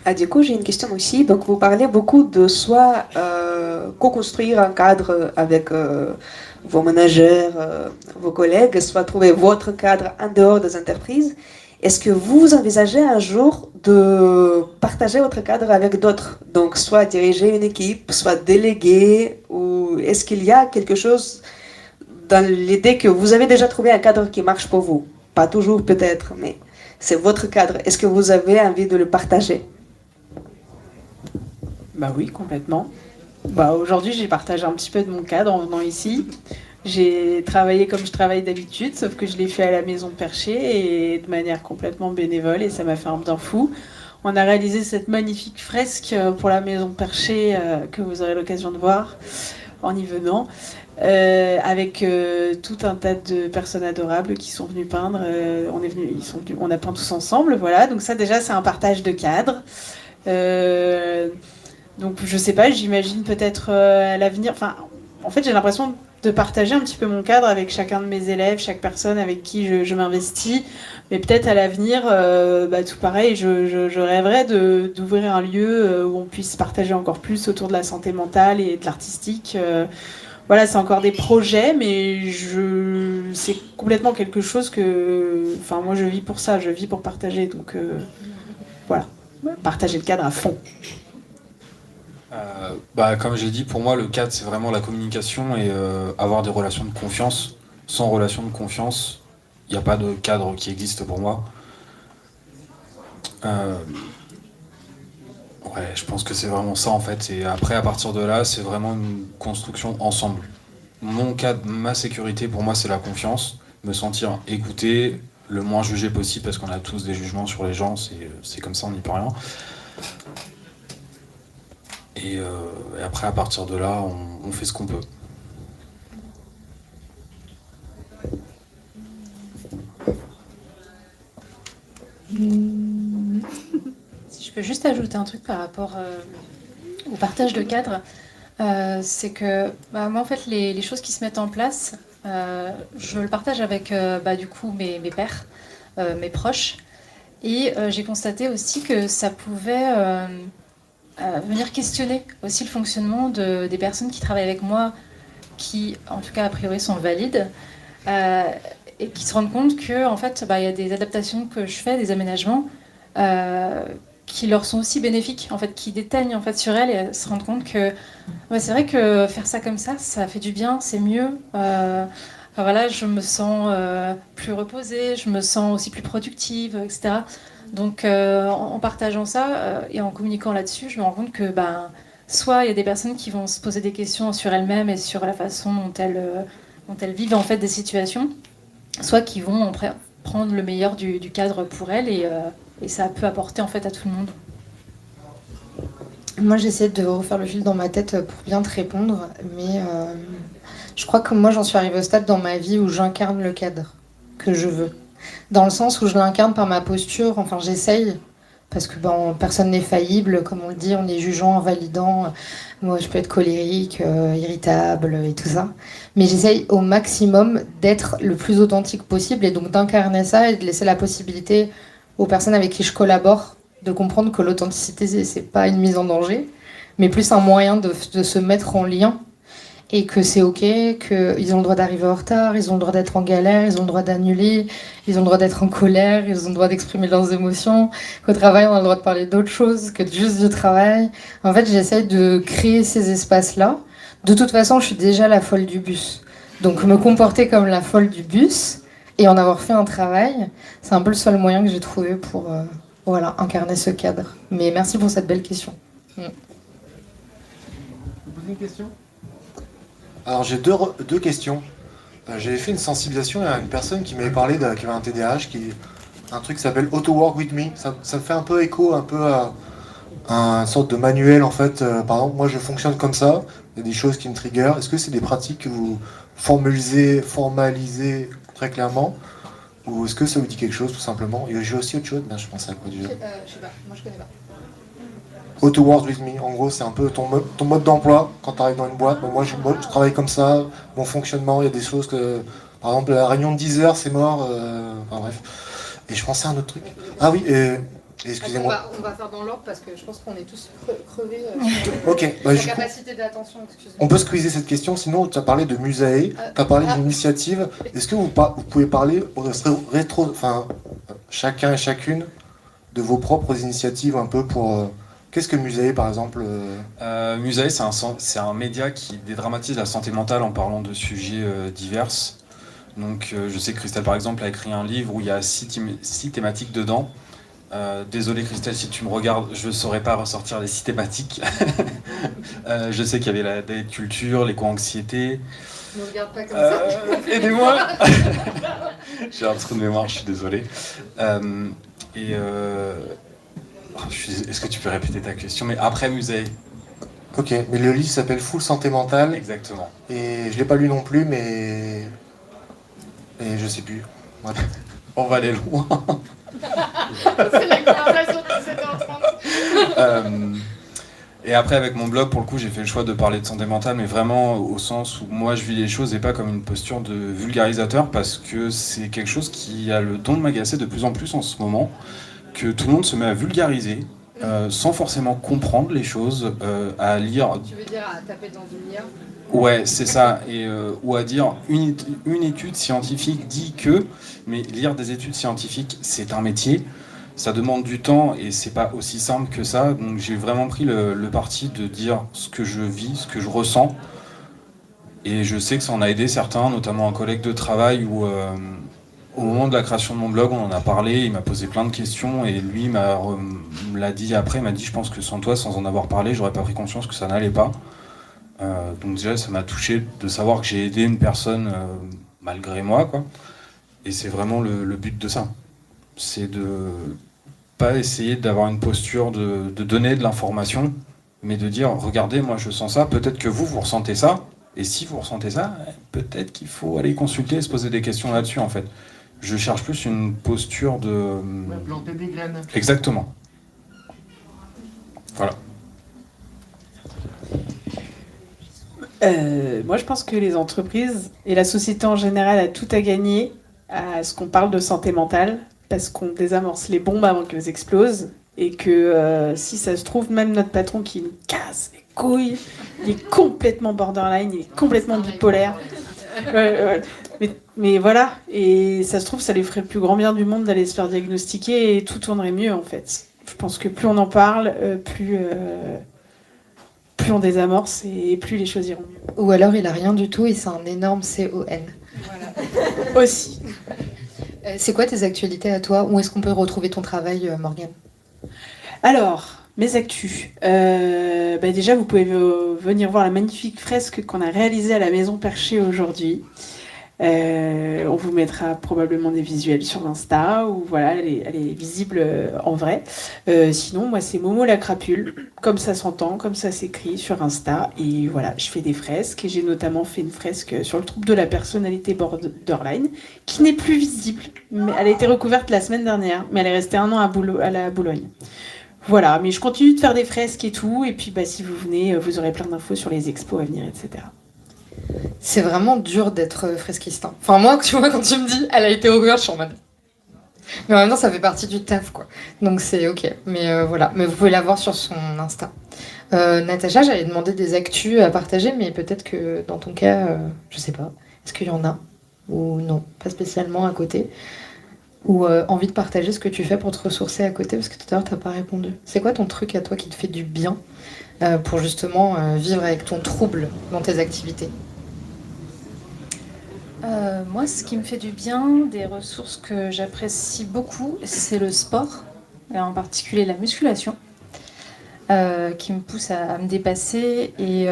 Ah, du coup, j'ai une question aussi. Donc, vous parlez beaucoup de soit co-construire un cadre avec vos managers, vos collègues, soit trouver votre cadre en dehors des entreprises. Est-ce que vous envisagez un jour de partager votre cadre avec d'autres? Donc, soit diriger une équipe, soit déléguer, ou est-ce qu'il y a quelque chose dans l'idée que vous avez déjà trouvé un cadre qui marche pour vous? Pas toujours peut-être, mais c'est votre cadre. Est-ce que vous avez envie de le partager? Bah oui, complètement. Bah, aujourd'hui, j'ai partagé un petit peu de mon cadre en venant ici. J'ai travaillé comme je travaille d'habitude, sauf que je l'ai fait à la Maison Perchée et de manière complètement bénévole et ça m'a fait un bien fou. On a réalisé cette magnifique fresque pour la Maison Perchée que vous aurez l'occasion de voir en y venant, avec tout un tas de personnes adorables qui sont venues peindre. On a peint tous ensemble, voilà. Donc ça déjà, c'est un partage de cadre. Donc je sais pas, j'imagine peut-être à l'avenir. Enfin, en fait, j'ai l'impression de partager un petit peu mon cadre avec chacun de mes élèves, chaque personne avec qui je m'investis. Mais peut-être à l'avenir, tout pareil, je rêverais d'ouvrir un lieu où on puisse partager encore plus autour de la santé mentale et de l'artistique. Voilà, c'est encore des projets, mais c'est complètement quelque chose que... Enfin, moi, je vis pour ça, je vis pour partager. Donc, voilà, partager le cadre à fond. Comme j'ai dit, pour moi, le cadre, c'est vraiment la communication et avoir des relations de confiance. Sans relation de confiance, il n'y a pas de cadre qui existe pour moi. Je pense que c'est vraiment ça, en fait. Et après, à partir de là, c'est vraiment une construction ensemble. Mon cadre, ma sécurité, pour moi, c'est la confiance. Me sentir écouté, le moins jugé possible, parce qu'on a tous des jugements sur les gens, c'est comme ça, on n'y peut rien. Et après, à partir de là, on fait ce qu'on peut. Si je peux juste ajouter un truc par rapport au partage de cadre, c'est que moi, en fait, les choses qui se mettent en place, je le partage avec du coup mes pairs, mes proches. Et j'ai constaté aussi que ça pouvait... venir questionner aussi le fonctionnement des personnes qui travaillent avec moi, qui en tout cas a priori sont valides, et qui se rendent compte que en fait, y a des adaptations que je fais, des aménagements qui leur sont aussi bénéfiques, en fait, qui déteignent en fait sur elles et elles se rendent compte que c'est vrai que faire ça comme ça fait du bien, c'est mieux. Voilà, je me sens plus reposée, je me sens aussi plus productive, etc. Donc en partageant ça et en communiquant là-dessus, je me rends compte que soit il y a des personnes qui vont se poser des questions sur elles-mêmes et sur la façon dont elles vivent en fait des situations, soit qui vont prendre le meilleur du cadre pour elles et ça peut apporter en fait à tout le monde. Moi, j'essaie de refaire le fil dans ma tête pour bien te répondre, mais je crois que moi, j'en suis arrivée au stade dans ma vie où j'incarne le cadre que je veux. Dans le sens où je l'incarne par ma posture, enfin j'essaye, parce que personne n'est faillible, comme on le dit, on est jugeant, invalidant. Moi je peux être colérique, irritable et tout ça. Mais j'essaye au maximum d'être le plus authentique possible et donc d'incarner ça et de laisser la possibilité aux personnes avec qui je collabore de comprendre que l'authenticité c'est pas une mise en danger, mais plus un moyen de se mettre en lien. Et que c'est ok, qu'ils ont le droit d'arriver en retard, ils ont le droit d'être en galère, ils ont le droit d'annuler, ils ont le droit d'être en colère, ils ont le droit d'exprimer leurs émotions, qu'au travail on a le droit de parler d'autre chose que juste du travail. En fait, j'essaye de créer ces espaces-là. De toute façon, je suis déjà la folle du bus. Donc me comporter comme la folle du bus et en avoir fait un travail, c'est un peu le seul moyen que j'ai trouvé pour incarner ce cadre. Mais merci pour cette belle question. Vous posez une question ? Alors j'ai deux questions. J'avais fait une sensibilisation à une personne qui m'avait parlé qui avait un TDAH, un truc qui s'appelle Auto Work With Me. Ça me fait un peu écho, un peu à une sorte de manuel en fait. Par exemple, moi je fonctionne comme ça, il y a des choses qui me trigger. Est-ce que c'est des pratiques que vous formalisez très clairement, ou est-ce que ça vous dit quelque chose tout simplement? Et j'ai aussi autre chose, je pensais à quoi déjà? Je sais pas, moi je connais pas. How to work with me, en gros c'est un peu ton mode d'emploi quand tu arrives dans une boîte. Moi je travaille comme ça, mon fonctionnement, il y a des choses que, par exemple la réunion de 10 heures c'est mort, enfin bref. Et je pensais à un autre truc. Ah oui, excusez-moi. On va faire dans l'ordre parce que je pense qu'on est tous crevés Ok, sur la capacité d'attention, excusez-moi. on peut squeezer cette question, sinon tu as parlé de Musae, tu as parlé d'une initiative. Est-ce que vous pouvez parler chacun et chacune de vos propres initiatives un peu pour... Qu'est-ce que Musae par exemple Musae, c'est un média qui dédramatise la santé mentale en parlant de sujets divers. Donc je sais que Christelle par exemple a écrit un livre où il y a 6 thématiques dedans. Désolé Christelle, si tu me regardes, je ne saurais pas ressortir les 6 thématiques. Je sais qu'il y avait la dette culture, l'éco-anxiété. Ne regarde pas comme ça. Aidez-moi. J'ai un trou de mémoire, je suis désolé. Est-ce que tu peux répéter ta question? Mais après Musae. Ok, mais le livre s'appelle Full Santé Mentale. Exactement. Et je l'ai pas lu non plus, mais je sais plus. Ouais. On va aller loin. C'est la conversation de 17h30. Et après, avec mon blog, pour le coup, j'ai fait le choix de parler de santé mentale, mais vraiment au sens où moi je vis les choses et pas comme une posture de vulgarisateur, parce que c'est quelque chose qui a le don de m'agacer de plus en plus en ce moment, que tout le monde se met à vulgariser, sans forcément comprendre les choses, à lire... Tu veux dire à taper dans une lire? Ouais, c'est ça, ou à dire une étude scientifique dit que, mais lire des études scientifiques, c'est un métier, ça demande du temps et c'est pas aussi simple que ça, donc j'ai vraiment pris le parti de dire ce que je vis, ce que je ressens, et je sais que ça en a aidé certains, notamment un collègue de travail où au moment de la création de mon blog, on en a parlé, il m'a posé plein de questions et lui me l'a dit après, il m'a dit je pense que sans toi, sans en avoir parlé, j'aurais pas pris conscience que ça n'allait pas. Donc déjà ça m'a touché de savoir que j'ai aidé une personne malgré moi, quoi. Et c'est vraiment le but de ça. C'est de pas essayer d'avoir une posture de donner de l'information, mais de dire regardez, moi je sens ça, peut-être que vous ressentez ça, et si vous ressentez ça, peut-être qu'il faut aller consulter et se poser des questions là-dessus en fait. Je cherche plus une posture de... planter des graines. Exactement. Voilà. Moi, je pense que les entreprises et la société en général a tout à gagner à ce qu'on parle de santé mentale, parce qu'on désamorce les bombes avant qu'elles explosent, et que si ça se trouve, même notre patron qui nous casse les couilles, il est complètement borderline, il est complètement bipolaire. Mais voilà, et ça se trouve, ça lui ferait le plus grand bien du monde d'aller se faire diagnostiquer et tout tournerait mieux en fait. Je pense que plus on en parle, plus on désamorce et plus les choses iront mieux. Ou alors il a rien du tout et c'est un énorme CON. Voilà. Aussi. C'est quoi tes actualités à toi? Où est-ce qu'on peut retrouver ton travail, Morgane? Alors, mes actus. Déjà, vous pouvez venir voir la magnifique fresque qu'on a réalisée à la Maison Perchée aujourd'hui. On vous mettra probablement des visuels sur l'Insta, où voilà, elle est visible en vrai. Sinon, moi, c'est Momo la crapule, comme ça s'entend, comme ça s'écrit sur Insta. Et voilà, je fais des fresques. Et j'ai notamment fait une fresque sur le trouble de la personnalité borderline, qui n'est plus visible. Mais elle a été recouverte la semaine dernière, mais elle est restée 1 an à la Boulogne. Voilà, mais je continue de faire des fresques et tout. Et puis, si vous venez, vous aurez plein d'infos sur les expos à venir, etc. C'est vraiment dur d'être fresquiste. Hein. Enfin, moi, tu vois, quand tu me dis, elle a été recouverte, je suis en mode. Mais en même temps, ça fait partie du taf, quoi. Donc c'est ok. Mais voilà. Mais vous pouvez la voir sur son Insta. Natacha, j'allais demander des actus à partager, mais peut-être que dans ton cas, je sais pas. Est-ce qu'il y en a? Ou non? Pas spécialement à côté. Ou envie de partager ce que tu fais pour te ressourcer à côté, parce que tout à l'heure, t'as pas répondu. C'est quoi ton truc à toi qui te fait du bien pour justement vivre avec ton trouble dans tes activités? Moi, ce qui me fait du bien, des ressources que j'apprécie beaucoup, c'est le sport, et en particulier la musculation, qui me pousse à me dépasser. Et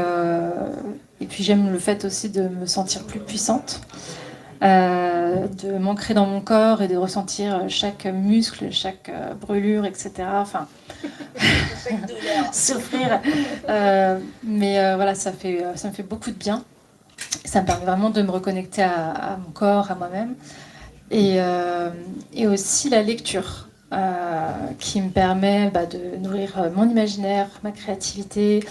puis j'aime le fait aussi de me sentir plus puissante, de m'ancrer dans mon corps et de ressentir chaque muscle, chaque brûlure, etc. Enfin, souffrir. Voilà, ça me fait beaucoup de bien. Ça me permet vraiment de me reconnecter à mon corps, à moi-même. Et aussi la lecture, qui me permet de nourrir mon imaginaire, ma créativité.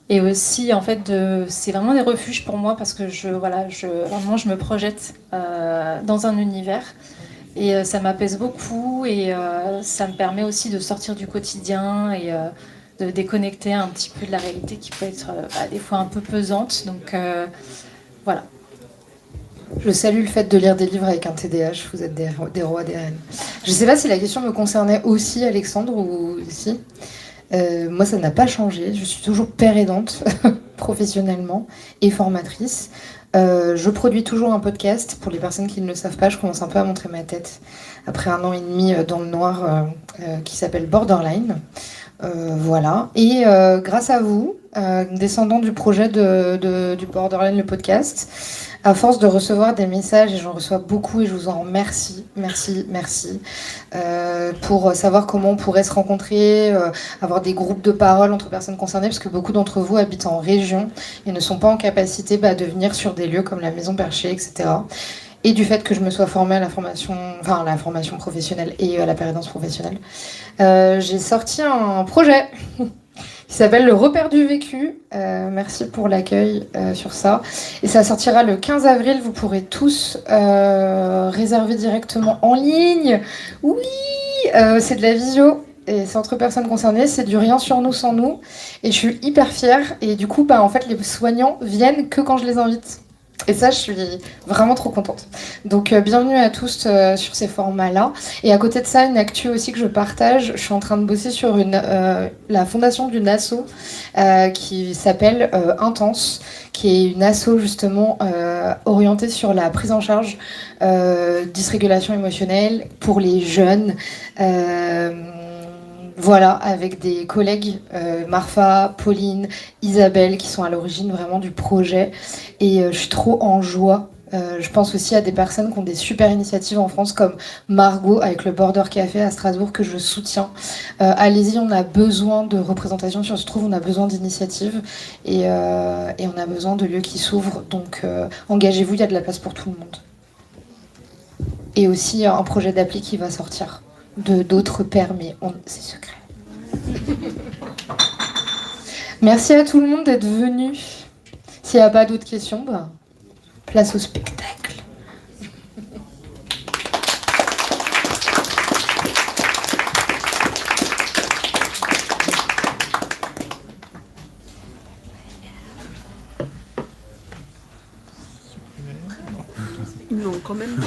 Et aussi, en fait, c'est vraiment des refuges pour moi parce que vraiment, je me projette dans un univers. Et ça m'apaise beaucoup et ça me permet aussi de sortir du quotidien et de déconnecter un petit peu de la réalité qui peut être des fois un peu pesante. Donc voilà. Je salue le fait de lire des livres avec un TDAH, vous êtes des rois, des reines. Je ne sais pas si la question me concernait aussi, Alexandre, ou si. Moi, ça n'a pas changé. Je suis toujours père aidante, professionnellement, et formatrice. Je produis toujours un podcast. Pour les personnes qui ne le savent pas, je commence un peu à montrer ma tête après 1 an et demi dans le noir, qui s'appelle Borderline. Voilà. Et grâce à vous, descendant du projet du Borderline, le podcast, à force de recevoir des messages, et j'en reçois beaucoup et je vous en remercie, merci, pour savoir comment on pourrait se rencontrer, avoir des groupes de parole entre personnes concernées, parce que beaucoup d'entre vous habitent en région et ne sont pas en capacité de venir sur des lieux comme la Maison Perchée, etc. Et du fait que je me sois formée à la formation professionnelle et à la pérédance professionnelle, j'ai sorti un projet qui s'appelle Le Repère du Vécu. Merci pour l'accueil sur ça. Et ça sortira le 15 avril. Vous pourrez tous réserver directement en ligne. Oui, c'est de la visio. Et c'est entre personnes concernées. C'est du rien sur nous sans nous. Et je suis hyper fière. Et du coup, en fait, les soignants viennent que quand je les invite. Et ça, je suis vraiment trop contente. Donc, bienvenue à tous sur ces formats-là. Et à côté de ça, une actu aussi que je partage. Je suis en train de bosser sur la fondation d'une asso qui s'appelle Intense, qui est une asso justement orientée sur la prise en charge dysrégulation émotionnelle pour les jeunes. Voilà, avec des collègues, Marfa, Pauline, Isabelle, qui sont à l'origine vraiment du projet. Et je suis trop en joie. Je pense aussi à des personnes qui ont des super initiatives en France, comme Margot, avec le Border Café à Strasbourg, que je soutiens. Allez-y, on a besoin de représentation sur ce trouve, on a besoin d'initiatives. Et on a besoin de lieux qui s'ouvrent. Donc engagez-vous, il y a de la place pour tout le monde. Et aussi un projet d'appli qui va sortir. D'autres pairs, mais c'est secret. Merci à tout le monde d'être venu. S'il n'y a pas d'autres questions, place au spectacle. Non, quand même pas.